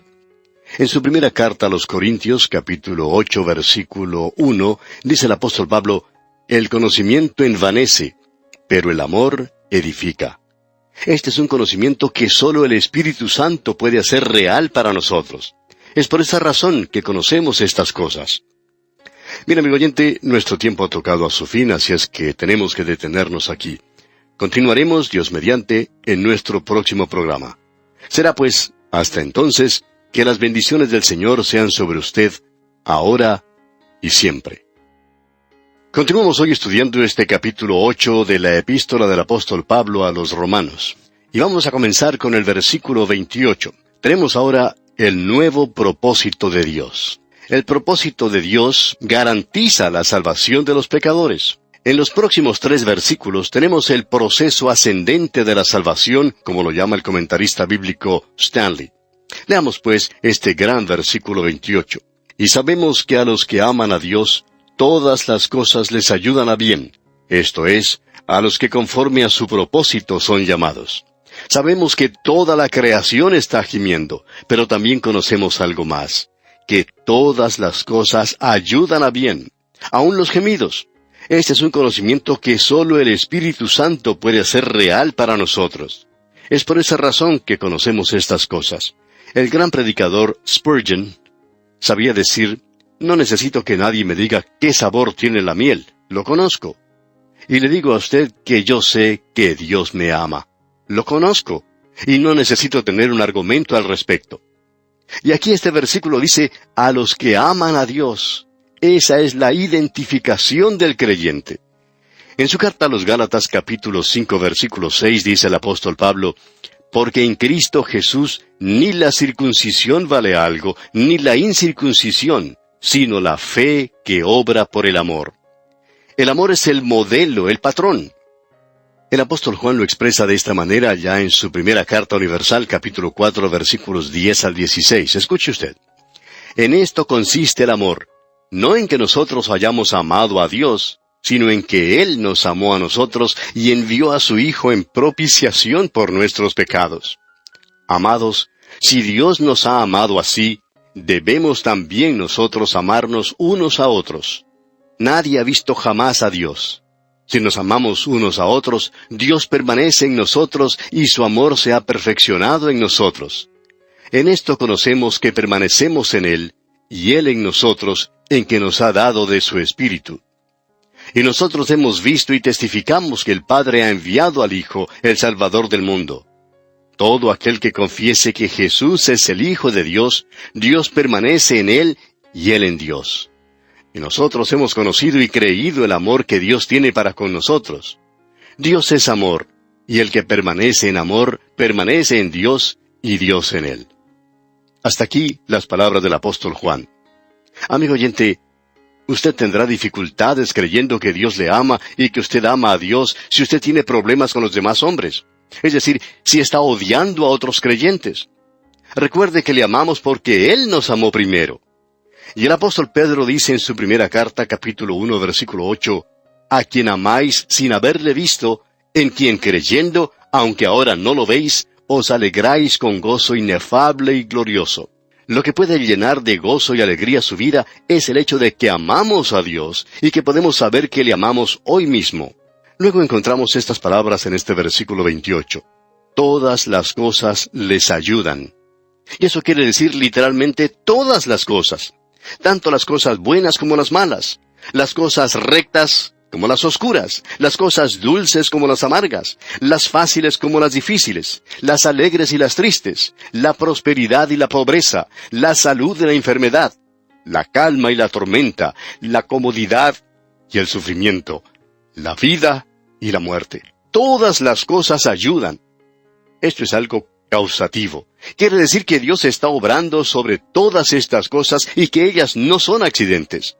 B: En su primera carta a los Corintios, capítulo 8, versículo 1, dice el apóstol Pablo, el conocimiento envanece, pero el amor edifica. Este es un conocimiento que solo el Espíritu Santo puede hacer real para nosotros. Es por esa razón que conocemos estas cosas. Bien, amigo oyente, nuestro tiempo ha tocado a su fin, así es que tenemos que detenernos aquí. Continuaremos, Dios mediante, en nuestro próximo programa. Será pues, hasta entonces, que las bendiciones del Señor sean sobre usted, ahora y siempre. Continuamos hoy estudiando este capítulo 8 de la Epístola del apóstol Pablo a los Romanos. Y vamos a comenzar con el versículo 28. Tenemos ahora el nuevo propósito de Dios. El propósito de Dios garantiza la salvación de los pecadores. En los próximos 3 versículos tenemos el proceso ascendente de la salvación, como lo llama el comentarista bíblico Stanley. Leamos pues este gran versículo 28. Y sabemos que a los que aman a Dios, todas las cosas les ayudan a bien. Esto es, a los que conforme a su propósito son llamados. Sabemos que toda la creación está gimiendo, pero también conocemos algo más, que todas las cosas ayudan a bien, aun los gemidos. Este es un conocimiento que solo el Espíritu Santo puede hacer real para nosotros. Es por esa razón que conocemos estas cosas. El gran predicador Spurgeon sabía decir, no necesito que nadie me diga qué sabor tiene la miel, lo conozco. Y le digo a usted que yo sé que Dios me ama. Lo conozco, y no necesito tener un argumento al respecto. Y aquí este versículo dice, a los que aman a Dios. Esa es la identificación del creyente. En su carta a los Gálatas capítulo 5 versículo 6 dice el apóstol Pablo, porque en Cristo Jesús ni la circuncisión vale algo, ni la incircuncisión, sino la fe que obra por el amor. El amor es el modelo, el patrón. El apóstol Juan lo expresa de esta manera ya en su primera carta universal, capítulo 4, versículos 10 al 16. Escuche usted. En esto consiste el amor, no en que nosotros hayamos amado a Dios, sino en que Él nos amó a nosotros y envió a su Hijo en propiciación por nuestros pecados. Amados, si Dios nos ha amado así, debemos también nosotros amarnos unos a otros. Nadie ha visto jamás a Dios. Si nos amamos unos a otros, Dios permanece en nosotros y su amor se ha perfeccionado en nosotros. En esto conocemos que permanecemos en Él, y Él en nosotros, en que nos ha dado de su Espíritu. Y nosotros hemos visto y testificamos que el Padre ha enviado al Hijo, el Salvador del mundo. Todo aquel que confiese que Jesús es el Hijo de Dios, Dios permanece en Él y Él en Dios. Y nosotros hemos conocido y creído el amor que Dios tiene para con nosotros. Dios es amor, y el que permanece en amor, permanece en Dios y Dios en él. Hasta aquí las palabras del apóstol Juan. Amigo oyente, usted tendrá dificultades creyendo que Dios le ama y que usted ama a Dios si usted tiene problemas con los demás hombres. Es decir, si está odiando a otros creyentes. Recuerde que le amamos porque Él nos amó primero. Y el apóstol Pedro dice en su primera carta, capítulo 1, versículo 8, a quien amáis sin haberle visto, en quien creyendo, aunque ahora no lo veis, os alegráis con gozo inefable y glorioso. Lo que puede llenar de gozo y alegría su vida es el hecho de que amamos a Dios y que podemos saber que le amamos hoy mismo. Luego encontramos estas palabras en este versículo 28. Todas las cosas les ayudan. Y eso quiere decir literalmente todas las cosas. Tanto las cosas buenas como las malas, las cosas rectas como las oscuras, las cosas dulces como las amargas, las fáciles como las difíciles, las alegres y las tristes, la prosperidad y la pobreza, la salud y la enfermedad, la calma y la tormenta, la comodidad y el sufrimiento, la vida y la muerte. Todas las cosas ayudan. Esto es algo causativo. Quiere decir que Dios está obrando sobre todas estas cosas y que ellas no son accidentes.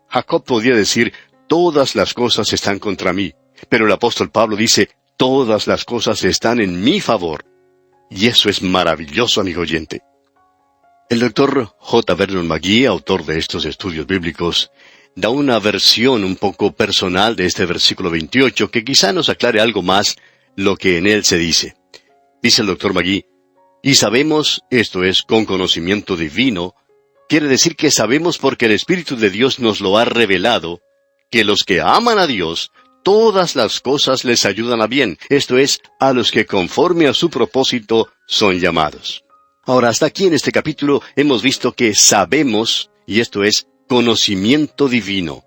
B: Jacob podía decir, todas las cosas están contra mí, pero el apóstol Pablo dice, todas las cosas están en mi favor. Y eso es maravilloso, amigo oyente. El doctor J. Vernon McGee, autor de estos estudios bíblicos, da una versión un poco personal de este versículo 28 que quizá nos aclare algo más lo que en él se dice. Dice el doctor McGee, y sabemos, esto es, con conocimiento divino, quiere decir que sabemos porque el Espíritu de Dios nos lo ha revelado, que los que aman a Dios, todas las cosas les ayudan a bien, esto es, a los que conforme a su propósito son llamados. Ahora, hasta aquí en este capítulo hemos visto que sabemos, y esto es, conocimiento divino,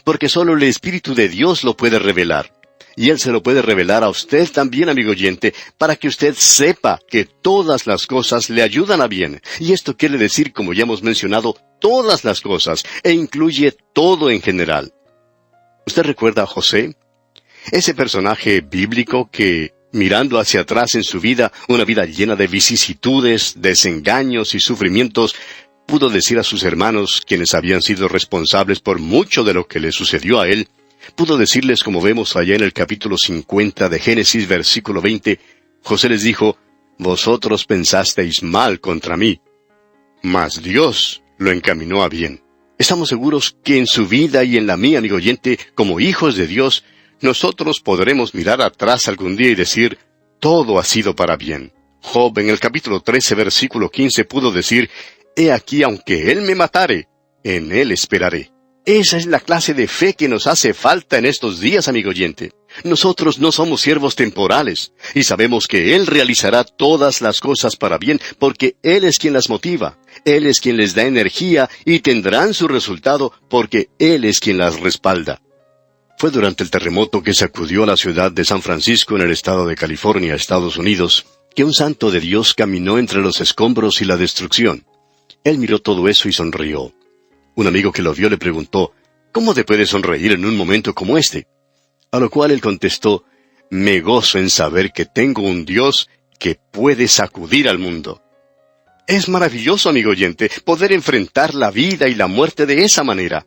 B: porque solo el Espíritu de Dios lo puede revelar. Y Él se lo puede revelar a usted también, amigo oyente, para que usted sepa que todas las cosas le ayudan a bien. Y esto quiere decir, como ya hemos mencionado, todas las cosas, e incluye todo en general. ¿Usted recuerda a José? Ese personaje bíblico que, mirando hacia atrás en su vida, una vida llena de vicisitudes, desengaños y sufrimientos, pudo decir a sus hermanos, quienes habían sido responsables por mucho de lo que le sucedió a él, pudo decirles, como vemos allá en el capítulo 50 de Génesis, versículo 20, José les dijo, vosotros pensasteis mal contra mí, mas Dios lo encaminó a bien. Estamos seguros que en su vida y en la mía, amigo oyente, como hijos de Dios, nosotros podremos mirar atrás algún día y decir, todo ha sido para bien. Job, en el capítulo 13, versículo 15, pudo decir, he aquí, aunque él me matare, en él esperaré. Esa es la clase de fe que nos hace falta en estos días, amigo oyente. Nosotros no somos siervos temporales, y sabemos que Él realizará todas las cosas para bien, porque Él es quien las motiva, Él es quien les da energía, y tendrán su resultado, porque Él es quien las respalda. Fue durante el terremoto que sacudió a la ciudad de San Francisco en el estado de California, Estados Unidos, que un santo de Dios caminó entre los escombros y la destrucción. Él miró todo eso y sonrió. Un amigo que lo vio le preguntó, ¿cómo te puedes sonreír en un momento como este? A lo cual él contestó, me gozo en saber que tengo un Dios que puede sacudir al mundo. Es maravilloso, amigo oyente, poder enfrentar la vida y la muerte de esa manera.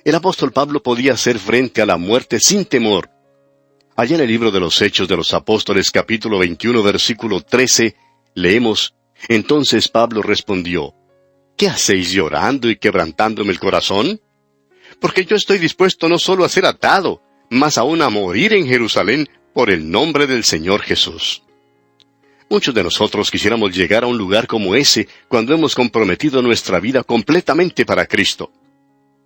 B: El apóstol Pablo podía hacer frente a la muerte sin temor. Allá en el libro de los Hechos de los Apóstoles, capítulo 21, versículo 13, leemos: Entonces Pablo respondió: ¿Qué hacéis llorando y quebrantándome el corazón? Porque yo estoy dispuesto no solo a ser atado, mas aún a morir en Jerusalén por el nombre del Señor Jesús. Muchos de nosotros quisiéramos llegar a un lugar como ese cuando hemos comprometido nuestra vida completamente para Cristo.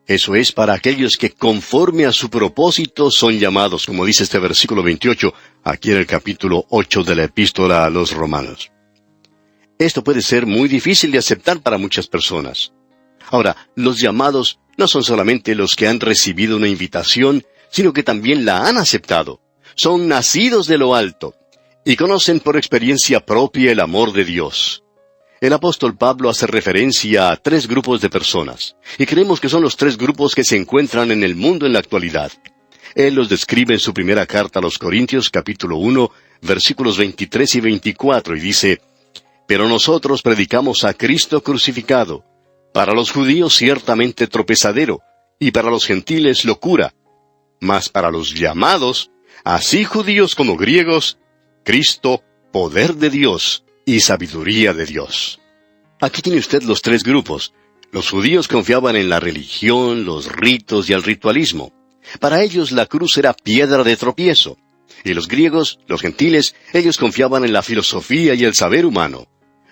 B: Eso es para aquellos que conforme a su propósito son llamados, como dice este versículo 28, aquí en el capítulo 8 de la Epístola a los Romanos. Esto puede ser muy difícil de aceptar para muchas personas. Ahora, los llamados no son solamente los que han recibido una invitación, sino que también la han aceptado. Son nacidos de lo alto y conocen por experiencia propia el amor de Dios. El apóstol Pablo hace referencia a 3 grupos de personas, y creemos que son los 3 grupos que se encuentran en el mundo en la actualidad. Él los describe en su primera carta a los Corintios, capítulo 1, versículos 23 y 24, y dice: Pero nosotros predicamos a Cristo crucificado, para los judíos ciertamente tropezadero, y para los gentiles locura, mas para los llamados, así judíos como griegos, Cristo, poder de Dios y sabiduría de Dios. Aquí tiene usted los 3 grupos. Los judíos confiaban en la religión, los ritos y el ritualismo. Para ellos la cruz era piedra de tropiezo. Y los griegos, los gentiles, ellos confiaban en la filosofía y el saber humano.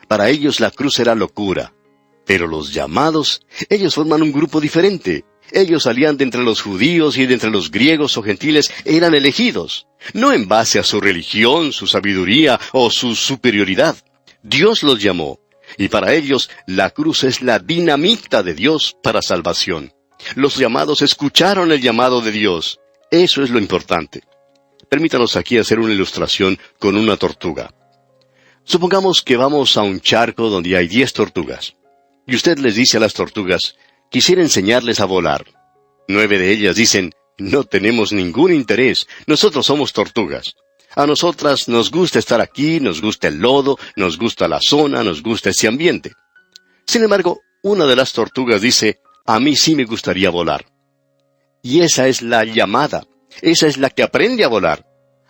B: Para ellos la cruz era locura. Pero los llamados, ellos forman un grupo diferente. Ellos salían de entre los judíos y de entre los griegos o gentiles, eran elegidos, no en base a su religión, su sabiduría o su superioridad. Dios los llamó, y para ellos la cruz es la dinamita de Dios para salvación. Los llamados escucharon el llamado de Dios. Eso es lo importante. Permítanos aquí hacer una ilustración con una tortuga. Supongamos que vamos a un charco donde hay 10 tortugas, y usted les dice a las tortugas: quisiera enseñarles a volar. 9 de ellas dicen: no tenemos ningún interés, nosotros somos tortugas. A nosotras nos gusta estar aquí, nos gusta el lodo, nos gusta la zona, nos gusta ese ambiente. Sin embargo, una de las tortugas dice: a mí sí me gustaría volar. Y esa es la llamada, esa es la que aprende a volar.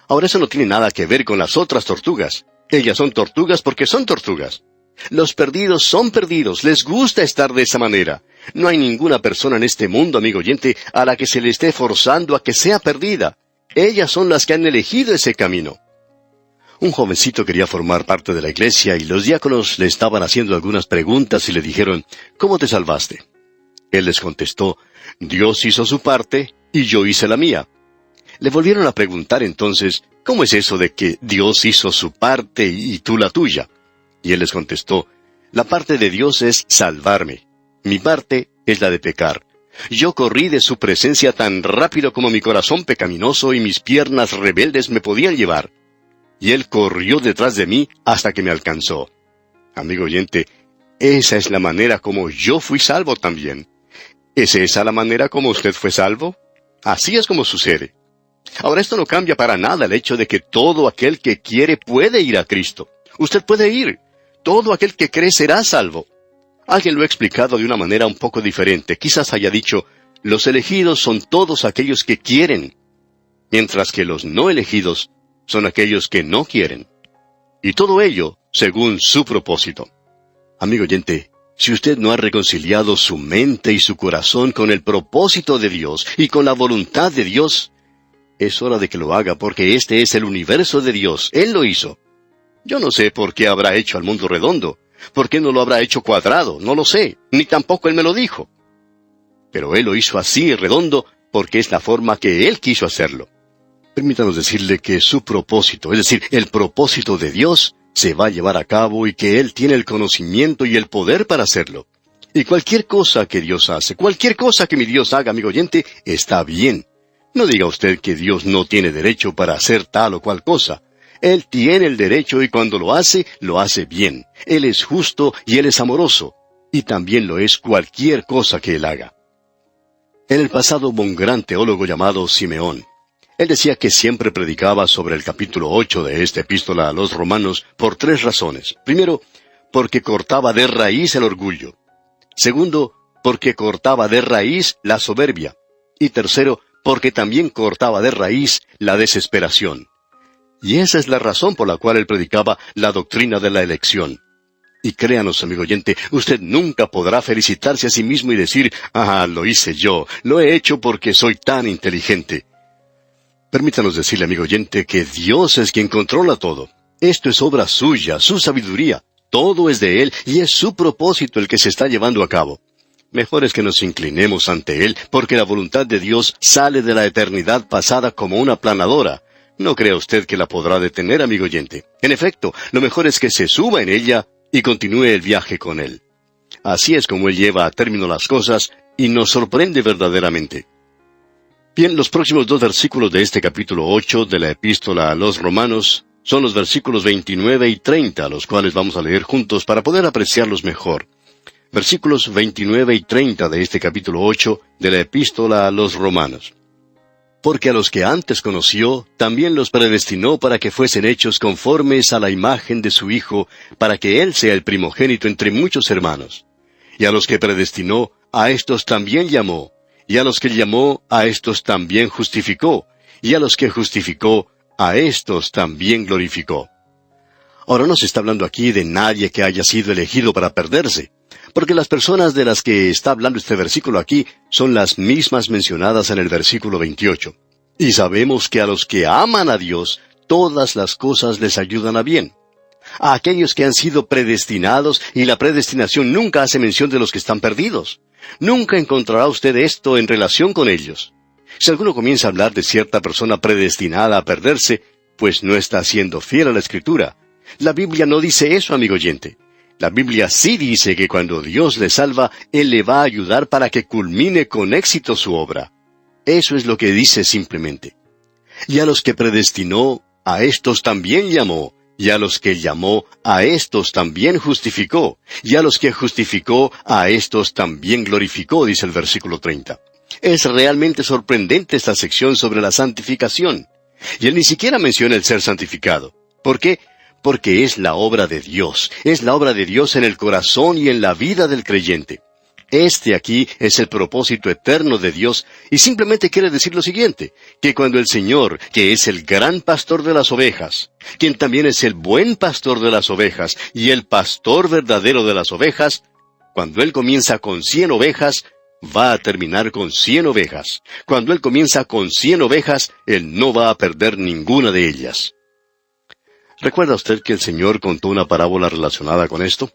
B: Ahora eso no tiene nada que ver con las otras tortugas. Ellas son tortugas porque son tortugas. Los perdidos son perdidos, les gusta estar de esa manera. No hay ninguna persona en este mundo, amigo oyente, a la que se le esté forzando a que sea perdida. Ellas son las que han elegido ese camino. Un jovencito quería formar parte de la iglesia y los diáconos le estaban haciendo algunas preguntas y le dijeron: ¿cómo te salvaste? Él les contestó: Dios hizo su parte y yo hice la mía. Le volvieron a preguntar entonces: ¿cómo es eso de que Dios hizo su parte y tú la tuya? Y él les contestó: la parte de Dios es salvarme. Mi parte es la de pecar. Yo corrí de su presencia tan rápido como mi corazón pecaminoso y mis piernas rebeldes me podían llevar. Y él corrió detrás de mí hasta que me alcanzó. Amigo oyente, esa es la manera como yo fui salvo también. ¿Es esa la manera como usted fue salvo? Así es como sucede. Ahora, esto no cambia para nada el hecho de que todo aquel que quiere puede ir a Cristo. Usted puede ir. Todo aquel que cree será salvo. Alguien lo ha explicado de una manera un poco diferente. Quizás haya dicho: los elegidos son todos aquellos que quieren, mientras que los no elegidos son aquellos que no quieren. Y todo ello según su propósito. Amigo oyente, si usted no ha reconciliado su mente y su corazón con el propósito de Dios y con la voluntad de Dios, es hora de que lo haga, porque este es el universo de Dios. Él lo hizo. Yo no sé por qué habrá hecho al mundo redondo. ¿Por qué no lo habrá hecho cuadrado? No lo sé, ni tampoco Él me lo dijo. Pero Él lo hizo así, redondo, porque es la forma que Él quiso hacerlo. Permítanos decirle que su propósito, es decir, el propósito de Dios, se va a llevar a cabo y que Él tiene el conocimiento y el poder para hacerlo. Y cualquier cosa que Dios hace, cualquier cosa que mi Dios haga, amigo oyente, está bien. No diga usted que Dios no tiene derecho para hacer tal o cual cosa. Él tiene el derecho y cuando lo hace bien. Él es justo y Él es amoroso. Y también lo es cualquier cosa que Él haga. En el pasado hubo un gran teólogo llamado Simeón. Él decía que siempre predicaba sobre el capítulo 8 de esta epístola a los Romanos por 3 razones. Primero, porque cortaba de raíz el orgullo. Segundo, porque cortaba de raíz la soberbia. Y tercero, porque también cortaba de raíz la desesperación. Y esa es la razón por la cual él predicaba la doctrina de la elección. Y créanos, amigo oyente, usted nunca podrá felicitarse a sí mismo y decir, lo hice yo, lo he hecho porque soy tan inteligente. Permítanos decirle, amigo oyente, que Dios es quien controla todo. Esto es obra suya, su sabiduría. Todo es de Él y es su propósito el que se está llevando a cabo. Mejor es que nos inclinemos ante Él, porque la voluntad de Dios sale de la eternidad pasada como una planadora. No crea usted que la podrá detener, amigo oyente. En efecto, lo mejor es que se suba en ella y continúe el viaje con Él. Así es como Él lleva a término las cosas y nos sorprende verdaderamente. Bien, los próximos 2 versículos de este capítulo 8 de la Epístola a los Romanos son los versículos 29 y 30, los cuales vamos a leer juntos para poder apreciarlos mejor. Versículos 29 y 30 de este capítulo 8 de la Epístola a los Romanos. Porque a los que antes conoció, también los predestinó para que fuesen hechos conformes a la imagen de su Hijo, para que Él sea el primogénito entre muchos hermanos. Y a los que predestinó, a éstos también llamó. Y a los que llamó, a éstos también justificó. Y a los que justificó, a éstos también glorificó. Ahora no se está hablando aquí de nadie que haya sido elegido para perderse, porque las personas de las que está hablando este versículo aquí son las mismas mencionadas en el versículo 28. Y sabemos que a los que aman a Dios, todas las cosas les ayudan a bien. A aquellos que han sido predestinados, y la predestinación nunca hace mención de los que están perdidos. Nunca encontrará usted esto en relación con ellos. Si alguno comienza a hablar de cierta persona predestinada a perderse, pues no está siendo fiel a la Escritura. La Biblia no dice eso, amigo oyente. La Biblia sí dice que cuando Dios le salva, Él le va a ayudar para que culmine con éxito su obra. Eso es lo que dice simplemente. Y a los que predestinó, a éstos también llamó. Y a los que llamó, a éstos también justificó. Y a los que justificó, a éstos también glorificó, dice el versículo 30. Es realmente sorprendente esta sección sobre la santificación. Y él ni siquiera menciona el ser santificado. ¿Por qué? Porque es la obra de Dios. Es la obra de Dios en el corazón y en la vida del creyente. Este aquí es el propósito eterno de Dios, y simplemente quiere decir lo siguiente, que cuando el Señor, que es el gran pastor de las ovejas, quien también es el buen pastor de las ovejas, y el pastor verdadero de las ovejas, cuando Él comienza con 100 ovejas, va a terminar con 100 ovejas. Cuando Él comienza con 100 ovejas, Él no va a perder ninguna de ellas. ¿Recuerda usted que el Señor contó una parábola relacionada con esto?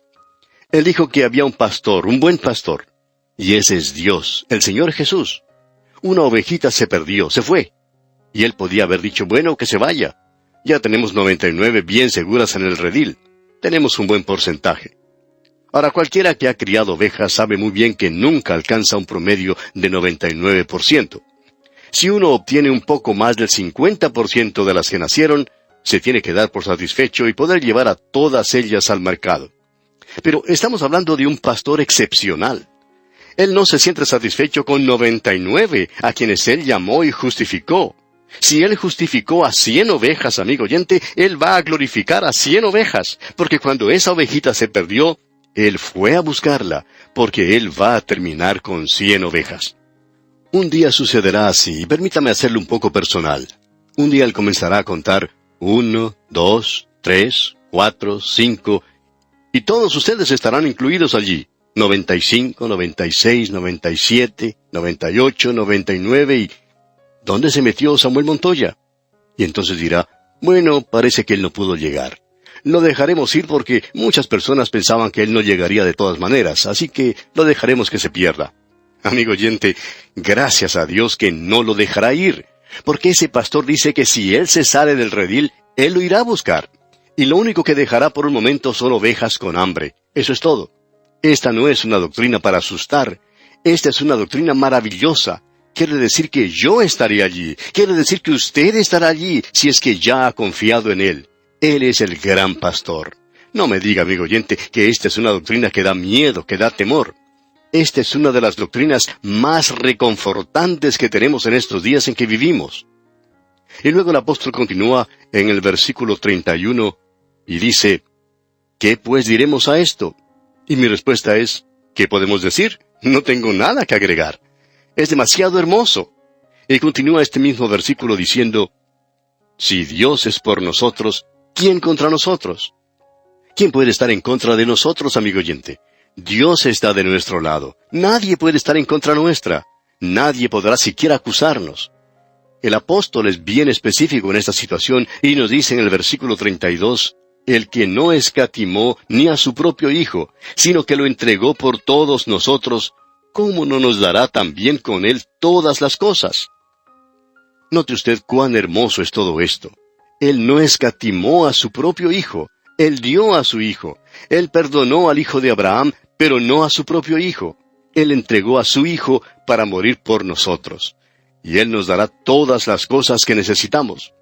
B: Él dijo que había un pastor, un buen pastor, y ese es Dios, el Señor Jesús. Una ovejita se perdió, se fue, y Él podía haber dicho, bueno, que se vaya. Ya tenemos 99 bien seguras en el redil. Tenemos un buen porcentaje. Ahora, cualquiera que ha criado ovejas sabe muy bien que nunca alcanza un promedio de 99%. Si uno obtiene un poco más del 50% de las que nacieron, se tiene que dar por satisfecho y poder llevar a todas ellas al mercado. Pero estamos hablando de un pastor excepcional. Él no se siente satisfecho con 99 a quienes Él llamó y justificó. Si Él justificó a 100 ovejas, amigo oyente, Él va a glorificar a 100 ovejas, porque cuando esa ovejita se perdió, Él fue a buscarla, porque Él va a terminar con 100 ovejas. Un día sucederá así, y permítame hacerlo un poco personal. Un día Él comenzará a contar 1, 2, 3, 4, 5, y todos ustedes estarán incluidos allí. 95, 96, 97, 98, 99 y... ¿dónde se metió Samuel Montoya? Y entonces dirá, bueno, parece que él no pudo llegar. Lo dejaremos ir porque muchas personas pensaban que él no llegaría de todas maneras, así que lo dejaremos que se pierda. Amigo oyente, gracias a Dios que no lo dejará ir, porque ese pastor dice que si él se sale del redil, él lo irá a buscar. Y lo único que dejará por un momento son ovejas con hambre. Eso es todo. Esta no es una doctrina para asustar. Esta es una doctrina maravillosa. Quiere decir que yo estaré allí. Quiere decir que usted estará allí si es que ya ha confiado en Él. Él es el gran pastor. No me diga, amigo oyente, que esta es una doctrina que da miedo, que da temor. Esta es una de las doctrinas más reconfortantes que tenemos en estos días en que vivimos. Y luego el apóstol continúa en el versículo 31 y dice, ¿Qué pues diremos a esto? Y mi respuesta es, ¿qué podemos decir? No tengo nada que agregar. Es demasiado hermoso. Y continúa este mismo versículo diciendo, si Dios es por nosotros, ¿quién contra nosotros? ¿Quién puede estar en contra de nosotros, amigo oyente? Dios está de nuestro lado. Nadie puede estar en contra nuestra. Nadie podrá siquiera acusarnos. El apóstol es bien específico en esta situación y nos dice en el versículo 32, el que no escatimó ni a su propio Hijo, sino que lo entregó por todos nosotros, ¿cómo no nos dará también con él todas las cosas? Note usted cuán hermoso es todo esto. Él no escatimó a su propio Hijo. Él dio a su Hijo. Él perdonó al hijo de Abraham, pero no a su propio Hijo. Él entregó a su Hijo para morir por nosotros. Y Él nos dará todas las cosas que necesitamos.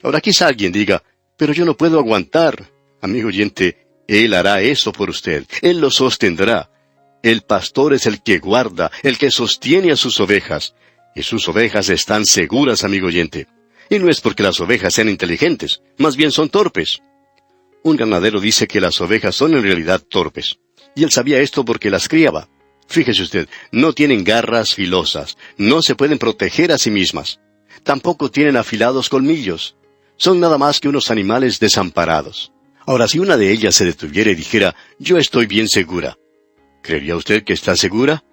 B: Ahora quizá alguien diga, pero yo no puedo aguantar. Amigo oyente, Él hará eso por usted. Él lo sostendrá. El pastor es el que guarda, el que sostiene a sus ovejas. Y sus ovejas están seguras, amigo oyente. Y no es porque las ovejas sean inteligentes, más bien son torpes. Un ganadero dice que las ovejas son en realidad torpes. Y él sabía esto porque las criaba. Fíjese usted, no tienen garras filosas, no se pueden proteger a sí mismas. Tampoco tienen afilados colmillos. Son nada más que unos animales desamparados. Ahora, si una de ellas se detuviera y dijera, yo estoy bien segura, ¿creería usted que está segura?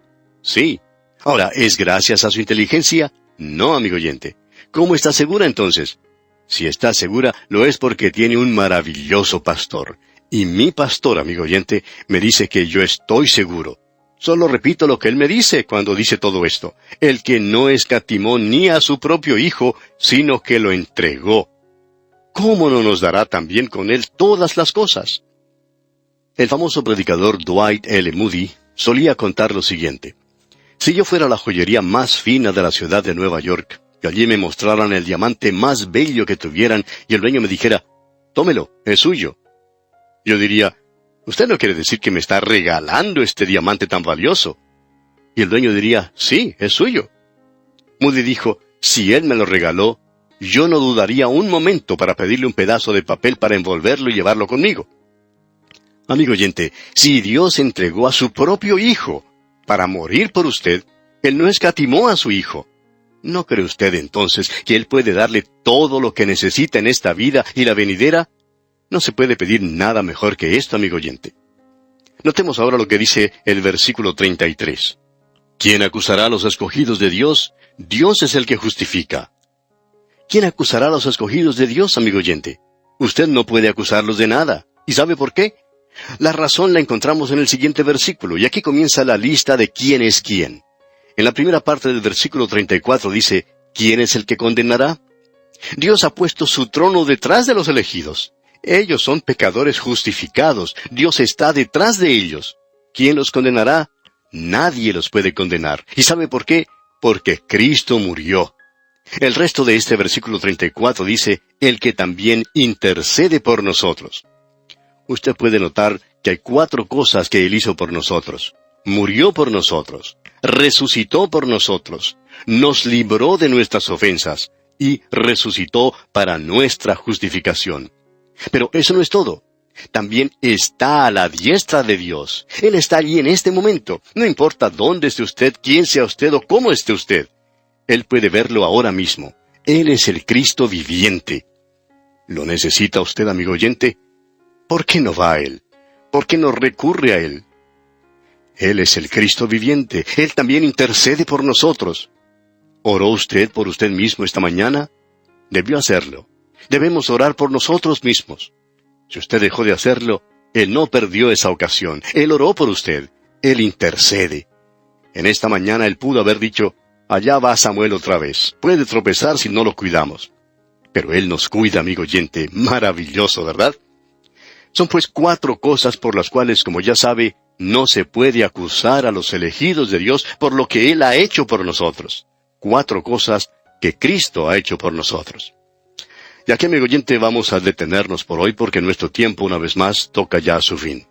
B: Sí. Ahora, ¿es gracias a su inteligencia? No, amigo oyente. ¿Cómo está segura entonces? Si está segura, lo es porque tiene un maravilloso pastor. Y mi pastor, amigo oyente, me dice que yo estoy seguro. Solo repito lo que él me dice cuando dice todo esto. El que no escatimó ni a su propio Hijo, sino que lo entregó. ¿Cómo no nos dará también con él todas las cosas? El famoso predicador Dwight L. Moody solía contar lo siguiente. Si yo fuera a la joyería más fina de la ciudad de Nueva York, y allí me mostraran el diamante más bello que tuvieran, y el dueño me dijera, tómelo, es suyo. Yo diría, usted no quiere decir que me está regalando este diamante tan valioso. Y el dueño diría, sí, es suyo. Moody dijo, si él me lo regaló, yo no dudaría un momento para pedirle un pedazo de papel para envolverlo y llevarlo conmigo. Amigo oyente, si Dios entregó a su propio Hijo para morir por usted, Él no escatimó a su Hijo. ¿No cree usted entonces que Él puede darle todo lo que necesita en esta vida y la venidera? No se puede pedir nada mejor que esto, amigo oyente. Notemos ahora lo que dice el versículo 33. ¿Quién acusará a los escogidos de Dios? Dios es el que justifica. ¿Quién acusará a los escogidos de Dios, amigo oyente? Usted no puede acusarlos de nada. ¿Y sabe por qué? La razón la encontramos en el siguiente versículo, y aquí comienza la lista de quién es quién. En la primera parte del versículo 34 dice, ¿quién es el que condenará? Dios ha puesto su trono detrás de los elegidos. Ellos son pecadores justificados. Dios está detrás de ellos. ¿Quién los condenará? Nadie los puede condenar. ¿Y sabe por qué? Porque Cristo murió. El resto de este versículo 34 dice, el que también intercede por nosotros. Usted puede notar que hay 4 cosas que Él hizo por nosotros. Murió por nosotros, resucitó por nosotros, nos libró de nuestras ofensas y resucitó para nuestra justificación. Pero eso no es todo. También está a la diestra de Dios. Él está allí en este momento. No importa dónde esté usted, quién sea usted o cómo esté usted. Él puede verlo ahora mismo. Él es el Cristo viviente. ¿Lo necesita usted, amigo oyente? ¿Por qué no va a Él? ¿Por qué no recurre a Él? Él es el Cristo viviente. Él también intercede por nosotros. ¿Oró usted por usted mismo esta mañana? Debió hacerlo. Debemos orar por nosotros mismos. Si usted dejó de hacerlo, Él no perdió esa ocasión. Él oró por usted. Él intercede. En esta mañana Él pudo haber dicho, allá va Samuel otra vez. Puede tropezar si no lo cuidamos. Pero Él nos cuida, amigo oyente. Maravilloso, ¿verdad? Son pues 4 cosas por las cuales, como ya sabe, no se puede acusar a los elegidos de Dios por lo que Él ha hecho por nosotros. 4 cosas que Cristo ha hecho por nosotros. Y aquí, amigo oyente, vamos a detenernos por hoy porque nuestro tiempo, una vez más, toca ya a su fin.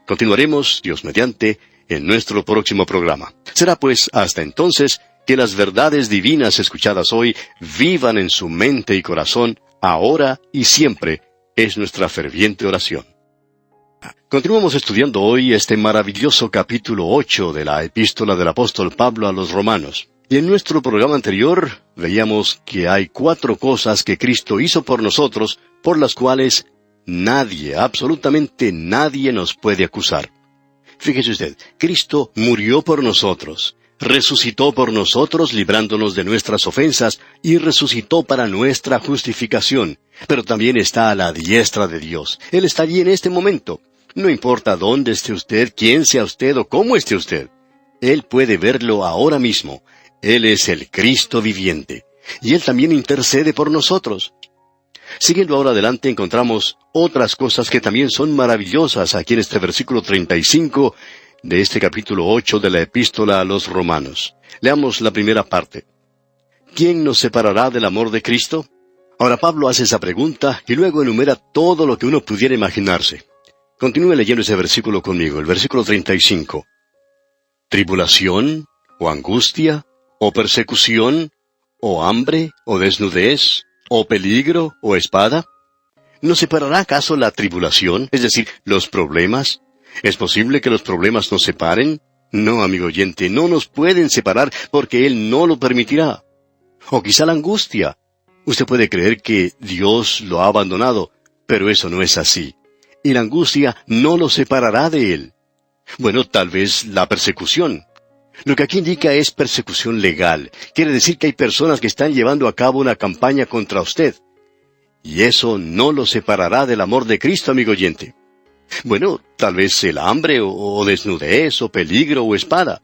B: Continuaremos, Dios mediante, en nuestro próximo programa. Será pues hasta entonces que las verdades divinas escuchadas hoy vivan en su mente y corazón, ahora y siempre, es nuestra ferviente oración. Continuamos estudiando hoy este maravilloso capítulo 8 de la epístola del apóstol Pablo a los Romanos. Y en nuestro programa anterior veíamos que hay 4 cosas que Cristo hizo por nosotros, por las cuales nadie, absolutamente nadie nos puede acusar. Fíjese usted, Cristo murió por nosotros, resucitó por nosotros librándonos de nuestras ofensas y resucitó para nuestra justificación, pero también está a la diestra de Dios. Él está allí en este momento. No importa dónde esté usted, quién sea usted o cómo esté usted. Él puede verlo ahora mismo. Él es el Cristo viviente. Y Él también intercede por nosotros. Siguiendo ahora adelante encontramos otras cosas que también son maravillosas aquí en este versículo 35 de este capítulo 8 de la epístola a los Romanos. Leamos la primera parte. ¿Quién nos separará del amor de Cristo? Ahora Pablo hace esa pregunta y luego enumera todo lo que uno pudiera imaginarse. Continúe leyendo ese versículo conmigo, el versículo 35. ¿Tribulación? ¿O angustia? ¿O persecución? ¿O hambre? ¿O desnudez? ¿O peligro? ¿O espada? ¿Nos separará acaso la tribulación? Es decir, los problemas. ¿Es posible que los problemas nos separen? No, amigo oyente, no nos pueden separar porque Él no lo permitirá. O quizá la angustia. Usted puede creer que Dios lo ha abandonado, pero eso no es así. Y la angustia no lo separará de Él. Bueno, tal vez la persecución. Lo que aquí indica es persecución legal. Quiere decir que hay personas que están llevando a cabo una campaña contra usted. Y eso no lo separará del amor de Cristo, amigo oyente. Bueno, tal vez el hambre, o desnudez, o peligro, o espada.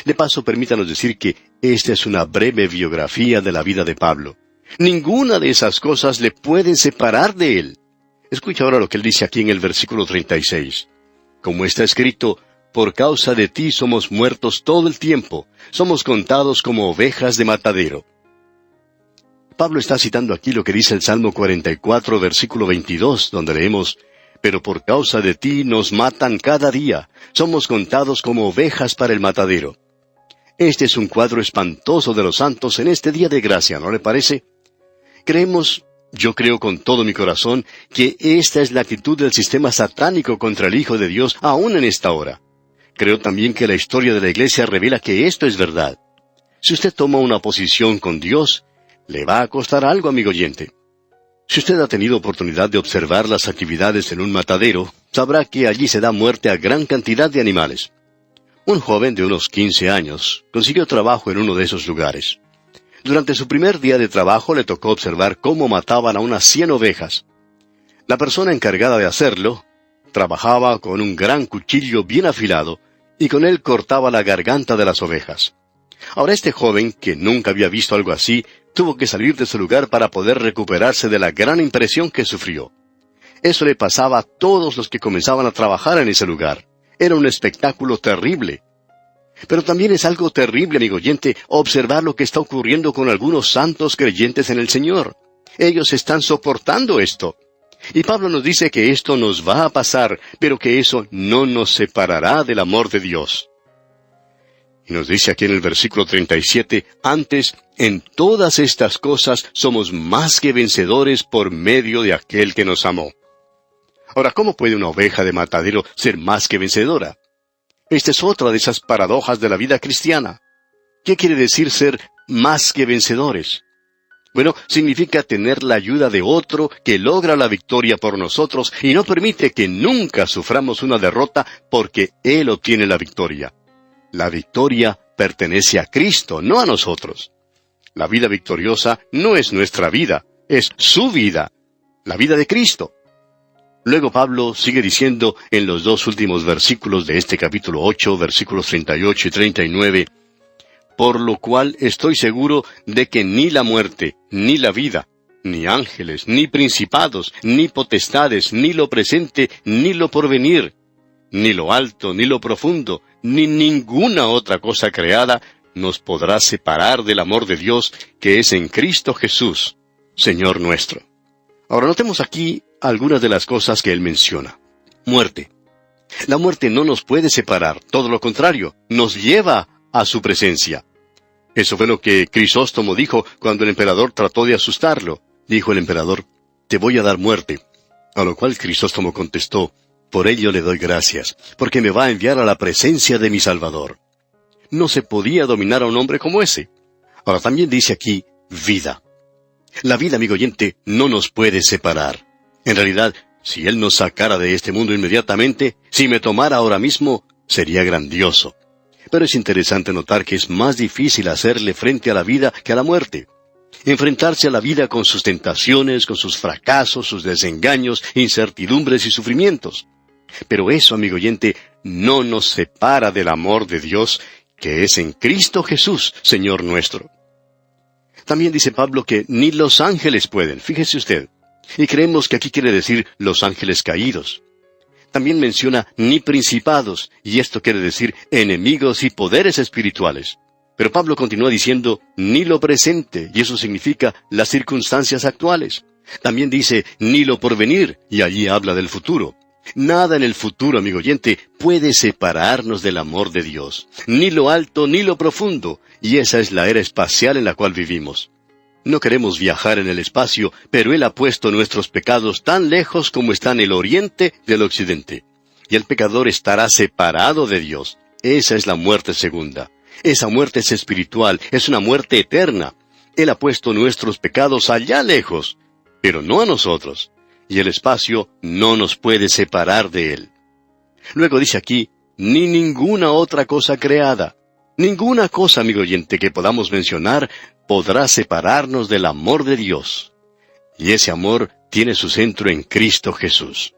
B: De paso, permítanos decir que esta es una breve biografía de la vida de Pablo. Ninguna de esas cosas le pueden separar de él. Escucha ahora lo que él dice aquí en el versículo 36. Como está escrito, por causa de ti somos muertos todo el tiempo, somos contados como ovejas de matadero. Pablo está citando aquí lo que dice el Salmo 44, versículo 22, donde leemos, pero por causa de ti nos matan cada día, somos contados como ovejas para el matadero. Este es un cuadro espantoso de los santos en este día de gracia, ¿no le parece? Yo creo con todo mi corazón que esta es la actitud del sistema satánico contra el Hijo de Dios aún en esta hora. Creo también que la historia de la Iglesia revela que esto es verdad. Si usted toma una posición con Dios, le va a costar algo, amigo oyente. Si usted ha tenido oportunidad de observar las actividades en un matadero, sabrá que allí se da muerte a gran cantidad de animales. Un joven de unos 15 años consiguió trabajo en uno de esos lugares. Durante su primer día de trabajo le tocó observar cómo mataban a unas 100 ovejas. La persona encargada de hacerlo trabajaba con un gran cuchillo bien afilado y con él cortaba la garganta de las ovejas. Ahora este joven, que nunca había visto algo así, tuvo que salir de su lugar para poder recuperarse de la gran impresión que sufrió. Eso le pasaba a todos los que comenzaban a trabajar en ese lugar. Era un espectáculo terrible. Pero también es algo terrible, amigo oyente, observar lo que está ocurriendo con algunos santos creyentes en el Señor. Ellos están soportando esto. Y Pablo nos dice que esto nos va a pasar, pero que eso no nos separará del amor de Dios. Y nos dice aquí en el versículo 37, antes, en todas estas cosas somos más que vencedores por medio de aquel que nos amó. Ahora, ¿cómo puede una oveja de matadero ser más que vencedora? Esta es otra de esas paradojas de la vida cristiana. ¿Qué quiere decir ser más que vencedores? Bueno, significa tener la ayuda de otro que logra la victoria por nosotros y no permite que nunca suframos una derrota porque Él obtiene la victoria. La victoria pertenece a Cristo, no a nosotros. La vida victoriosa no es nuestra vida, es su vida, la vida de Cristo. Luego Pablo sigue diciendo en los 2 últimos versículos de este capítulo 8, versículos 38 y 39, por lo cual estoy seguro de que ni la muerte, ni la vida, ni ángeles, ni principados, ni potestades, ni lo presente, ni lo porvenir, ni lo alto, ni lo profundo, ni ninguna otra cosa creada nos podrá separar del amor de Dios que es en Cristo Jesús, Señor nuestro. Ahora notemos aquí algunas de las cosas que él menciona. Muerte. La muerte no nos puede separar, todo lo contrario, nos lleva a su presencia. Eso fue lo que Crisóstomo dijo cuando el emperador trató de asustarlo. Dijo el emperador, te voy a dar muerte. A lo cual Crisóstomo contestó, Por ello le doy gracias, porque me va a enviar a la presencia de mi Salvador. No se podía dominar a un hombre como ese. Ahora también dice aquí, vida. La vida, amigo oyente, no nos puede separar. En realidad, si Él nos sacara de este mundo inmediatamente, si me tomara ahora mismo, sería grandioso. Pero es interesante notar que es más difícil hacerle frente a la vida que a la muerte. Enfrentarse a la vida con sus tentaciones, con sus fracasos, sus desengaños, incertidumbres y sufrimientos. Pero eso, amigo oyente, no nos separa del amor de Dios, que es en Cristo Jesús, Señor nuestro. También dice Pablo que ni los ángeles pueden, fíjese usted. Y creemos que aquí quiere decir los ángeles caídos. También menciona ni principados, y esto quiere decir enemigos y poderes espirituales. Pero Pablo continúa diciendo ni lo presente, y eso significa las circunstancias actuales. También dice ni lo porvenir, y allí habla del futuro. Nada en el futuro, amigo oyente, puede separarnos del amor de Dios. Ni lo alto ni lo profundo, y esa es la era espacial en la cual vivimos. No queremos viajar en el espacio, pero Él ha puesto nuestros pecados tan lejos como están el oriente del occidente. Y el pecador estará separado de Dios. Esa es la muerte segunda. Esa muerte es espiritual, es una muerte eterna. Él ha puesto nuestros pecados allá lejos, pero no a nosotros. Y el espacio no nos puede separar de Él. Luego dice aquí, ni ninguna otra cosa creada. Ninguna cosa, amigo oyente, que podamos mencionar podrá separarnos del amor de Dios. Y ese amor tiene su centro en Cristo Jesús.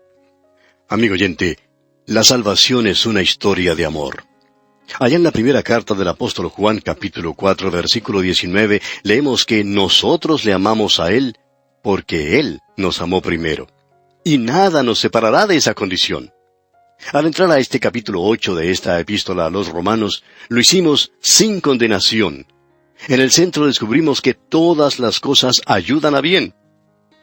B: Amigo oyente, la salvación es una historia de amor. Allá en la primera carta del apóstol Juan, capítulo 4, versículo 19, leemos que nosotros le amamos a Él porque Él nos amó primero. Y nada nos separará de esa condición. Al entrar a este capítulo 8 de esta epístola a los Romanos, lo hicimos sin condenación. En el centro descubrimos que todas las cosas ayudan a bien.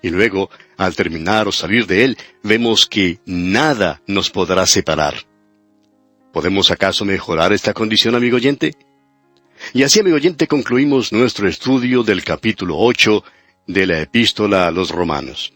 B: Y luego, al terminar o salir de él, vemos que nada nos podrá separar. ¿Podemos acaso mejorar esta condición, amigo oyente? Y así, amigo oyente, concluimos nuestro estudio del capítulo 8 de la epístola a los Romanos.